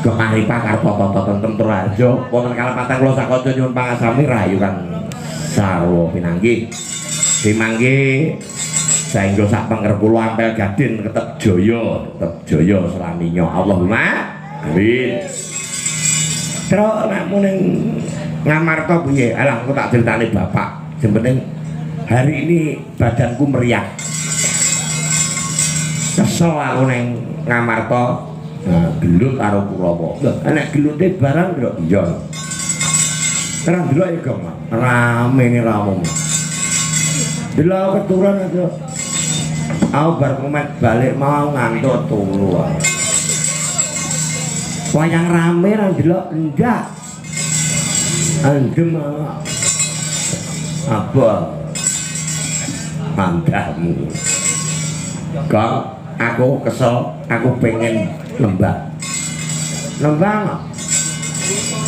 C: Kemaripah karto toto tentrem Turharjo, wonten kalepatan kula sakonco nyuwun pangasami rahayu Kang sarwa pinanggih. Dimangke saengga sak pengerep kula ampel gading tetep jaya selaminya. Allahumma amin. Terus nekmu ning Ngamarta piye? Alah aku tak critani Bapak. Sing penting hari ini badanku meriah. Kesel aku ning Ngamarta. Nah, gelut karo Kurawa. Lho, nek gelute barang lho iya. Terang delok ya, Gong. Rame ini ramu. Delok keturunan itu. Aku bar komet balik mau ngantuk turu. Wayang rame ra delok enggak. Andem apa pandamu kok aku kesel aku pengen lembah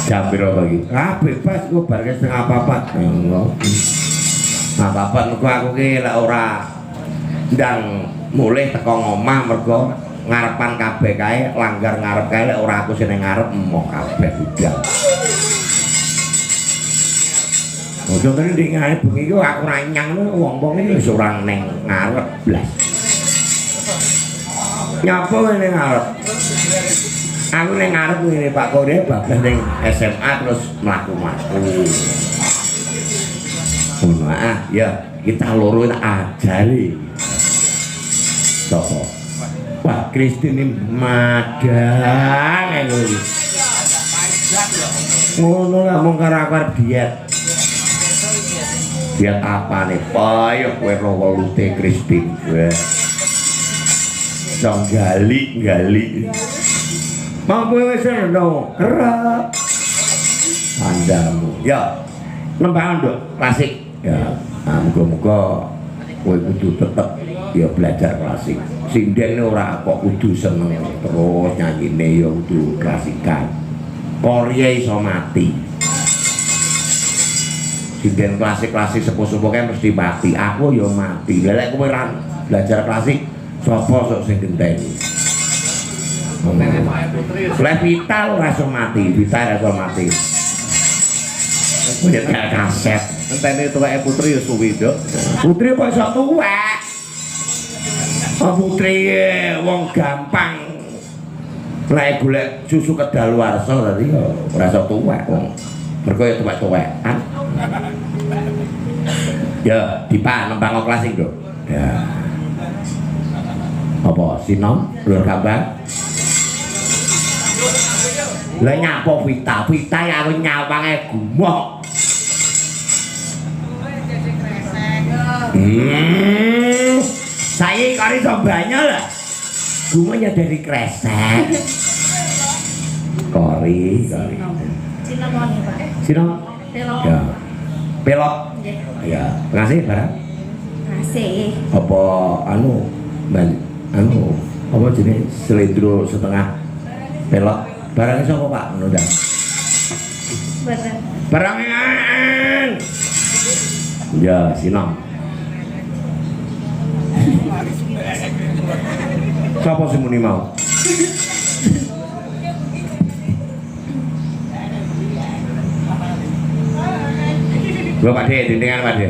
C: jam piro lagi bebas aku bareng setengah papat papat aku ki lek ora ndang mulih teko ngomah mergo ngarepan kabeh kae langgar ngarep kae lek ora aku sing ngarep emoh kabeh udah. Ojo kan di ngarep bengi ku aku ra nyang wong-wong iki wis ora ning ngarep blas. Nyapa ning ngarep? Aku ning ngarep ngene Pak Kode bablas ning SMA terus mlaku-mlaku. Ngono ya, kita loro tak ajari. Sopo? Wah, Kristine madang ngono. Ngono lah mung karo diet. Diet apa nih? Payo kowe ro welute Kristine. Dong gali. Mau kowe wis ono kerap. Pandamu. Ya. Nembangan Dok, klasik. Ya, muga-muga kowe kudu tetep ya belajar klasik. Sinden ora kok kudu seneng terus nyanyine ya kudu klasikan. Korye iso mati. Sinden klasik-klasik sepuh-sepuh kan mesti mati. Aku ya mati. Lek kowe ora belajar klasik, sapa sok sing genteni? Lek vital ora iso mati, vital ora iso mati. Kuwi kayak kaset.
B: Entene tuweke Putri ya suwi, Dok.
C: Putri kok iso tuwek? Oh Putri wong gampang Nek golek susu kedaluarsa tadi ora iso tuwek wong. Mergo ya tuwek-tuwekan. Ya, dipan nembang kelas iki, Nduk. Ya. Apa sinom lur kambang? Lah nyapa Vita ya aku nyawange gumoh. Saya kari sobanya lah. Gumohnya dari kresek. Kori.
E: Cinnamon ya, Pak.
C: Sinom?
E: Pelok.
C: Ya. Pelok.
E: Nggih.
C: Ya, ngasih barang.
E: Ngasih.
C: Apa apa jenis selendro setengah pelok barangnya siapa Pak? Menunda
E: Bener.
C: barangnya ya sinom siapa sih muni mau? Gua Pak De, dindingan Pak De.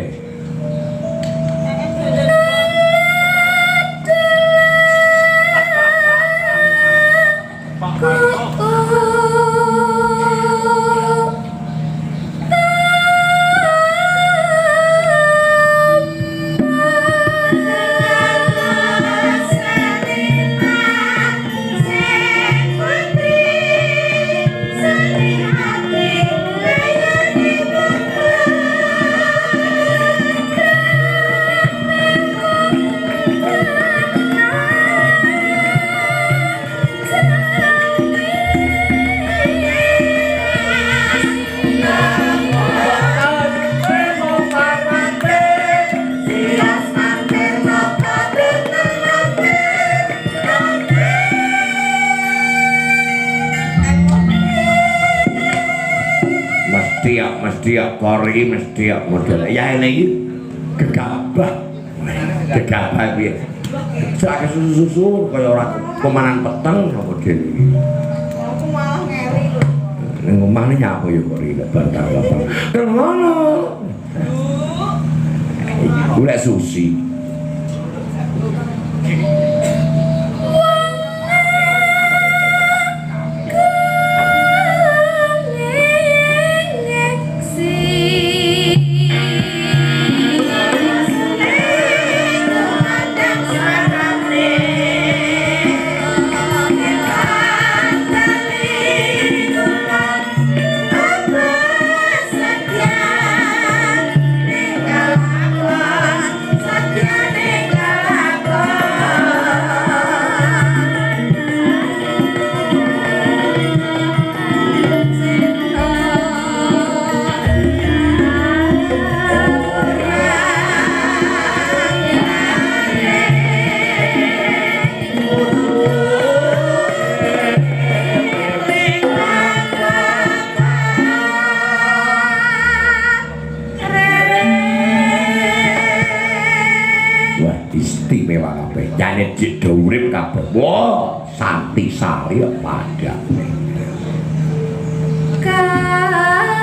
C: Mesti kori mesti model ya ini gegabah piye sak susu kaya ora komanan peteng apa dene
E: Aku malah ngeri lho.
C: ning omahne nyapa ya kori lek bar tanggal ngono golek susi istimewa kabeh. Jane dik do urip kabeh. Wah, santi sari padha.
E: Kapati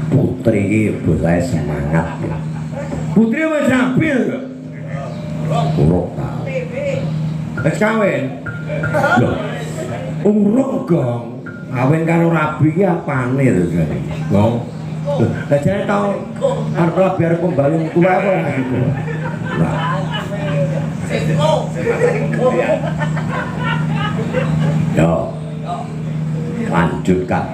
C: Putri iki bocah semangat. Putri wis rampil. Urung ta. Wis kawin. Lho. Urung gong. Kawin karo rabi iki apane to, Jane? Gong. Lah jane tau arep biar kembali tuwa apa ora gitu. Lah. Yo. Lanjutkan.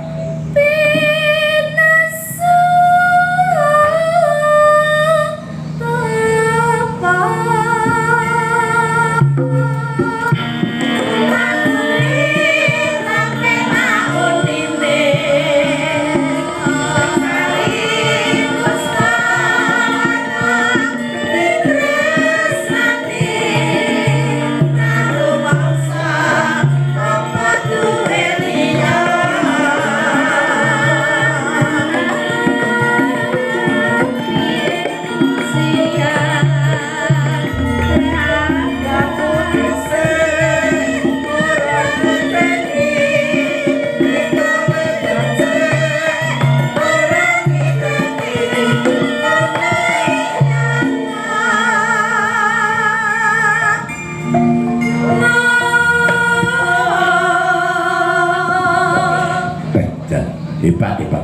C: Hebat-hebat.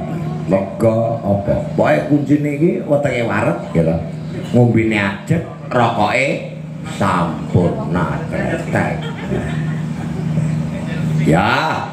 C: Lega apa? Pokoke kuncine iki wetenge wareg ya lho. Ngombene ajet, rokoke sampurna tetek. Ya.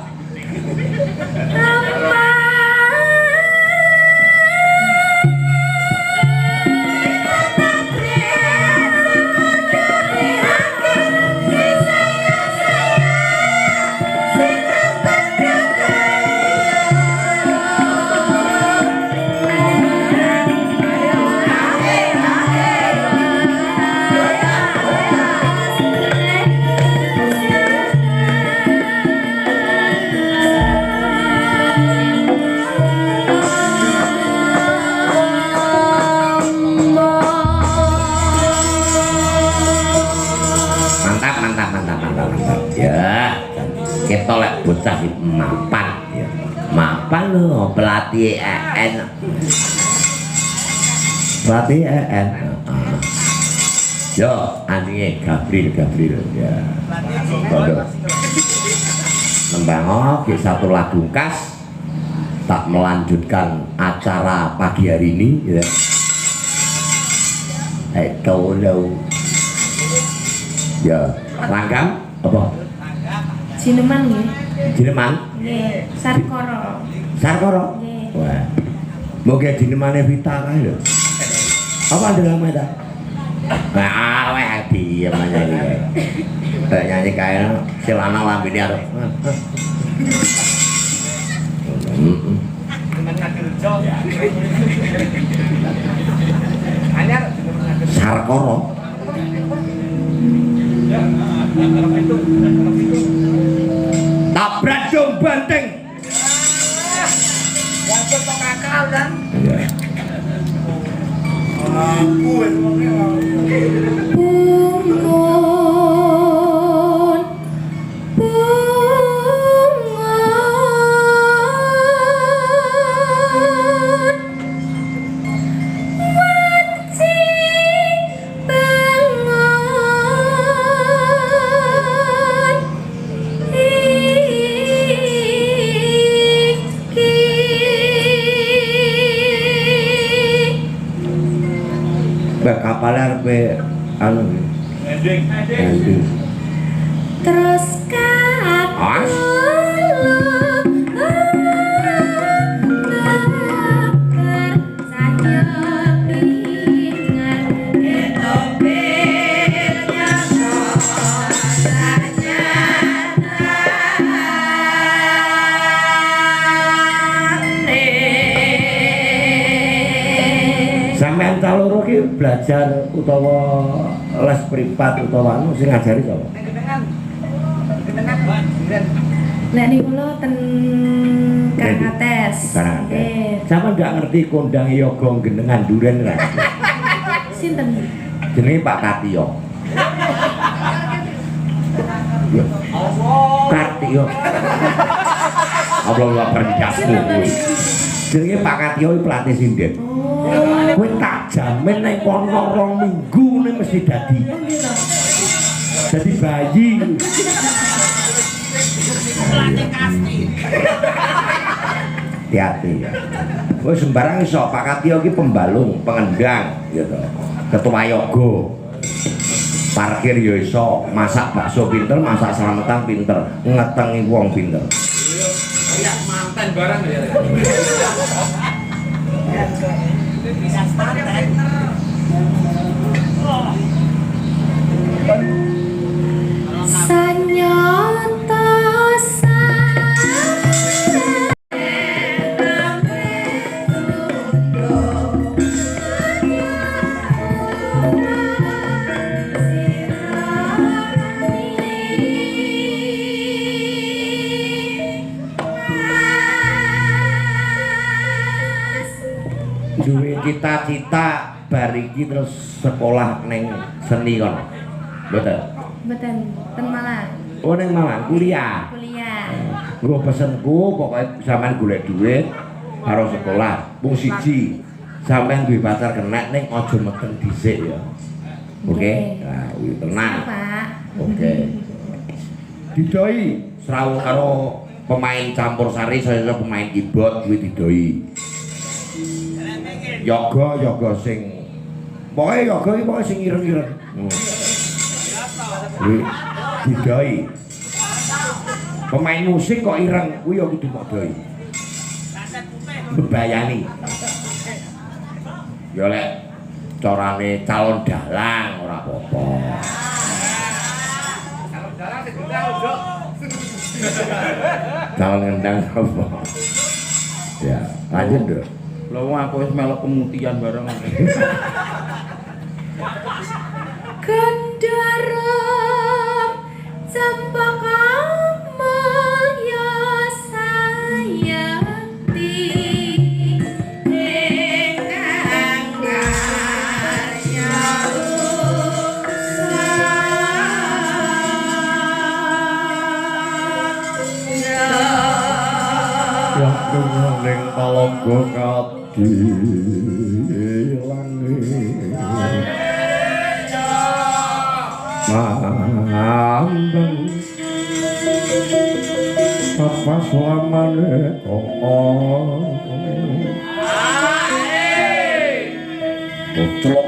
C: Ya, kita lek bocah iki mapan ya. Mapan lho pelatih EN. Pelatih EN. Yo, anjing Gabriel ya. Bodoh. Nembang ke satu lagu khas tak melanjutkan acara pagi hari ini ya. Tolong. Ya, rangkam apa?
E: Jineman nggih.
C: Jineman?
E: Nggih, Sarkoro.
C: Sarkoro?
E: Nggih.
C: Wah. Moga jinemane Vita kae lho. Apa ndelamu ta? Nah, weh diem nyanyi. Kayak nyanyi kae si lanang lambene arep. Sarkoro. Tabrak dong banteng.
B: Waktu kok kakak kan?
C: Kapalnya arep anu landing.
E: Terus kan
C: Sampeyan kaloro ki belajar utawa les privat utawa anu sing ngajari sapa?
E: Nek niku lho ten Karangates. Nggih.
C: Sampeyan ndak ngerti kondang yoga genengan duren ra?
E: Sinten?
C: Jenenge Pak Katio. Katio. Allah perjasmu kuwi. Jenenge Pak Katio iki pelatih sinden. Kowe tak jamin nek kono 2 minggu ne mesti dadi. Dadi bayi. Pelatih kasti. Hati-hati ya. Kowe sembarang iso Pak Katio iki pembalung, pengendang gitu. Ketua yoga. Parkir ya iso, masak bakso pinter, masak slametan pinter, ngetengi wong pinter.
F: Kayak mantan barang ya.
E: Sanyata
C: duwe cita-cita bariki terus sekolah neng seni kono. Betul.
E: Mboten ten Malang.
C: Oh neng Malang kuliah.
E: Kuliah.
C: Gua pesenku pokoknya sampean golek duit karo sekolah. Mung siji. Sampean duwe pacar kena ning aja meten dhisik ya. Oke. Nah, kuwi tenang.
E: Pak.
C: Oke. Didoi srawung karo pemain campur sari saya pemain keyboard kuwi didoi. Yoga sing pokoke yoga iki pokoke sing ireng-ireng. Kuwi didoi. Pemain musik kok ireng kuwi ya kudu kok doi. Bebayani. Ya lek carane calon dalang ora apa-apa.
F: Calon dalang sing gendang ojo.
C: Calon ngendang apa? Ya, lanjut dong.
F: Lha wong aku wis melok pemutihan bareng.
E: Gendaram cempaka mulya sayakti ingkang karya
C: Yang ning palangga kadi langit Mambeng apa selamane Boclok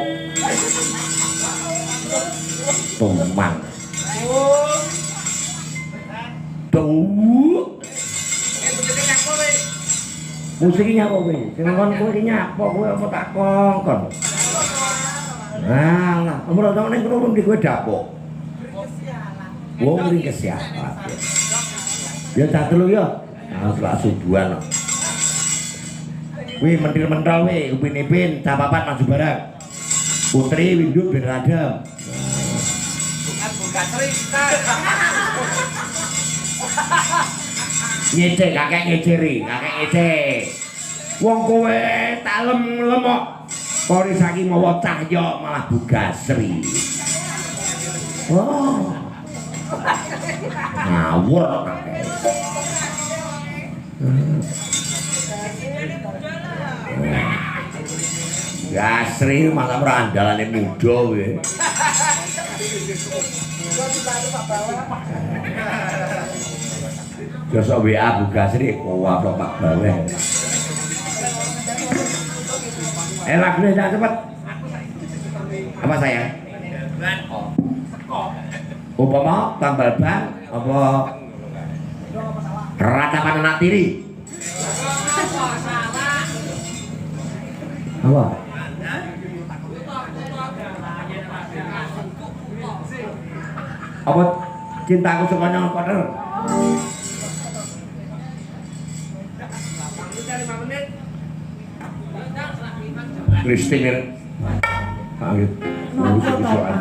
C: Tumang Tuh musiknya apa kowe? Sing nggon kowe iki nyapa kowe apa tak kongkon? Nah, umur tahun ning kono ndi kowe dapuk. Wong ning kesiapan. Ya cah telu ya. Nah, selak subuhan. Kuwi mentil-mental we, Upin Ipin, cah papat maju bareng. Putri Windu ben radam.
F: Bukan cerita.
C: Ngece kakek ngeceri, kakek ngece. Wong kowe tak lemok. Kori saking mawa cahya malah bugasri. Oh. Ngawur kakek. Gasri malah ora andalane muda kowe. Jasa WA Bugasri kuwat Pak Baweh. Lagune sak cepet. Apa sayang? Upama tambal ban apa ratapan anak tiri? Apa? Apa cintaku sekonyong kotor? Christine panggil ngurusin soal.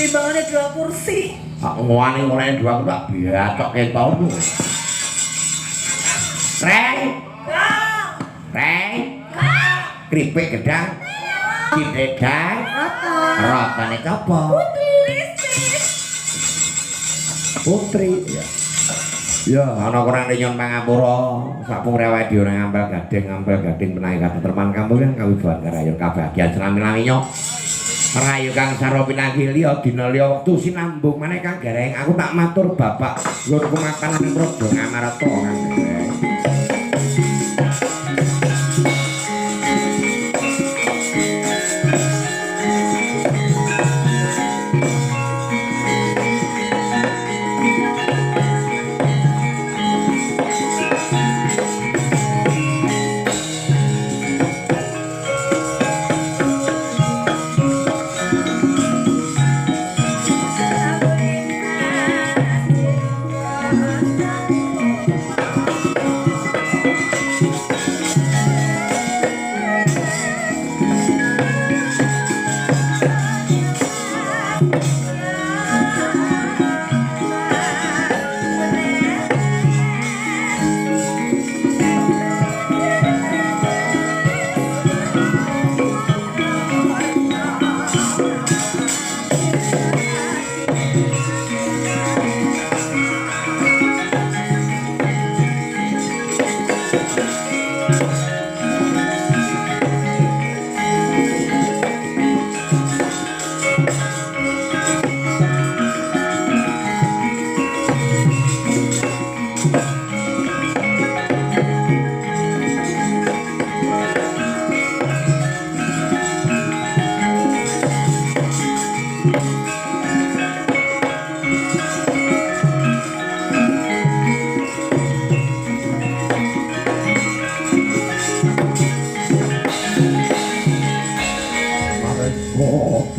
E: Timbangannya 2 kursi.
C: Ngwani mulai 2 aku tak biatok ketol. Reng. Reng. Kripik gedang. Cidedang. Rotane apa? Putri. Ya. Ya, ana kurang nyon pangapura. Sapung rewek di ora ngampel gading penahi kateterman kampulan kawibawan karayon kabagyan selami-laminyo. Rayu kang sarwa pinanggi liya dina liya wektu sinambung maneh Kang Gareng. Aku tak matur Bapak nggon kumakanan Praja Ngamarta Kang Gareng.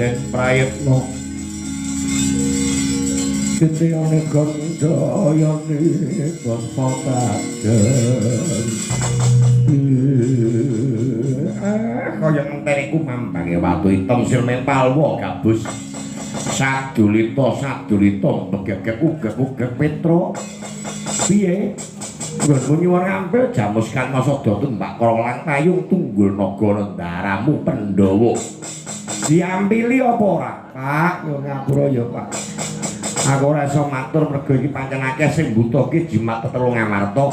C: Den prayitna Titiyane gandayane konpotaken kaya enteriku mambange watu item silmeng palwa gabus sadulita begek Petro piye nggonmu nyuwun ngampil jamus kan masada tumbak krolang tayung tunggul naga nendaramu Pandhawa diampili apa ora? Pak, yo ngapura ya, Pak. Aku ora iso matur mergo iki pancen akeh sing mbutuhke jimat Tetelu Ngamarta.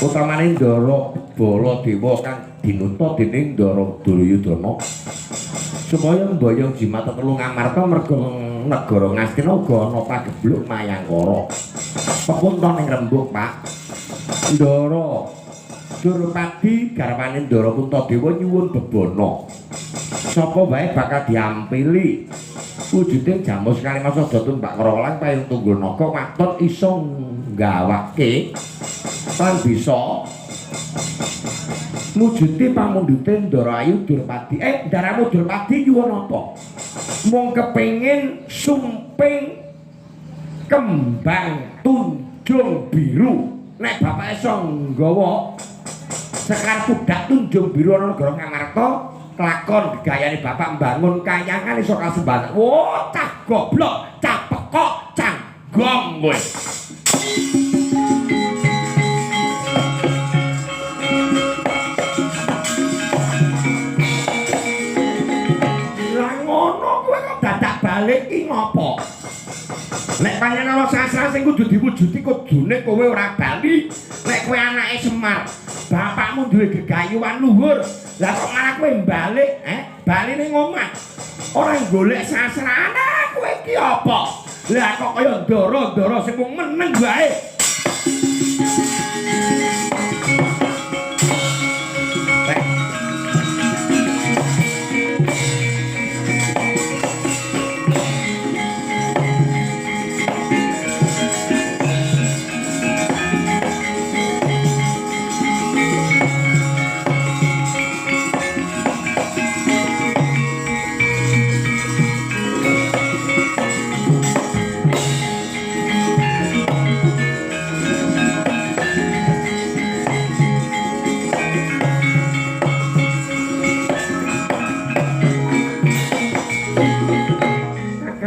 C: Utamane Ndara Baladewa kang dinuntut dening Ndara Duryudana. Supaya mboyong jimat Tetelu Ngamarta mergo negara Ngastina uga ana pagebluk Mayangkara. Pepunton ning Rembug, Pak. Ndara Durpadi garwane Ndara Puntadewa nyuwun bebana. Sapa wae bakal diampili wujuding jamus Kalimasada tumbak krolang payung tunggul naga waton iso nggawake lan bisa mujudi pamundhute Ndara Ayu Durpadi. Ndaramu Durpadi nyuwun apa? Mung kepengin sumping kembang tunjung biru. Nek bapak iso nggawa sekar kudak tunjung biru ana negara Ngamarta, kelakon gayane bapak mbangun kayangan iso kasembahan. Wah, cah goblok, cah pekok, cah gong kowe. Lah ngono kowe kok dadak balik iki ngopo? Nek pancen ana sastra sing kudu diwujudi kudune kowe ora bali. Nek kowe anake Semar, bapakmu duwe gegayuhan luhur. Lah kok malah kowe balik, bali ning omah. Ora golek sasrane kowe iki apa? Lah kok kaya ndara-ndara sing mung meneng wae.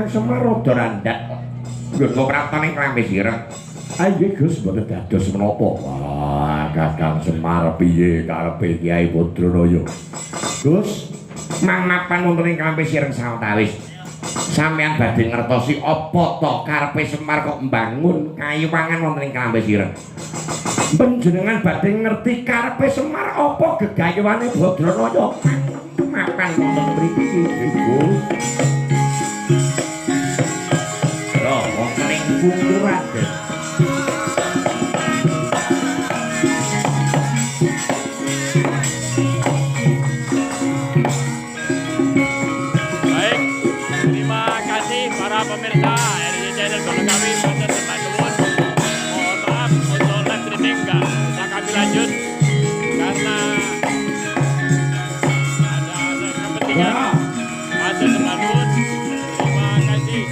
C: Kakang Semar rada randhak. Nggo praptane klambi sireng. Ayo Gus boten dados menapa. Wah, Kakang Semar piye karepe Kyai Badranaya? Gus, mangnapan wonten ing klambi sireng sawetawis. Sampeyan badhe ngertosi apa to karepe Semar kok mbangun kayuwangan wonten ing klambi sireng? Panjenengan badhe ngerti karepe Semar apa gegayuhane Badranaya? Makan wonten mriki, Gus. Lho, wonten ing kukuran.
G: Baik, terima kasih para pemirsa RCTI Channel Gunung Kawi. Mohon maaf untuk live streaming nggak bisa kami lanjut karena ada kepentingan. Masih teman-teman, terima kasih.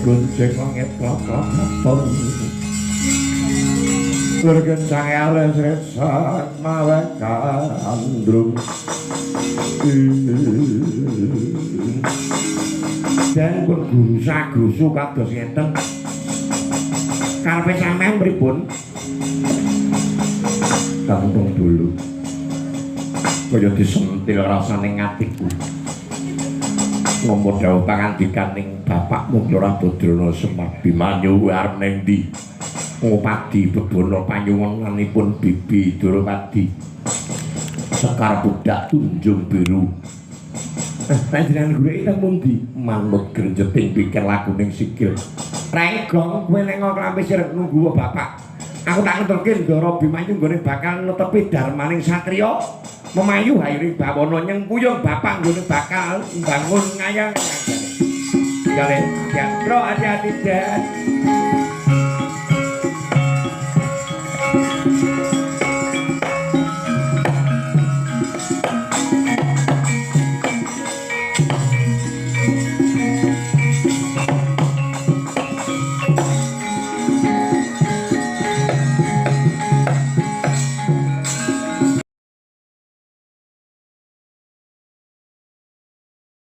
C: Gonceng langit kelap-kelap bergencang alas resan malah kandrum dan pun guru sagusu kados ngeten karepe sampean pripun kampung dulu kaya disentil rasane ngatiku ngomong dawuh pangandikan ning bapakmu Lurah Badranaya Semar Bimanyu arep ning ndi ngopadi bebono panyuwunanipun Bibi Durawati Sekar Budak Tunjung Biru panjenengan goleki teng pundi manut grenjeting pikir lakuning sikil Renggong kowe ning klambi sireng nunggu bapak aku tak ngeterke Ndara Bimanyu nggone bakal netepi darmaning satriya memayu hayuning bawana nyengkuyung bapak nggone bakal mbangun ngayang kali ya hati-hati dan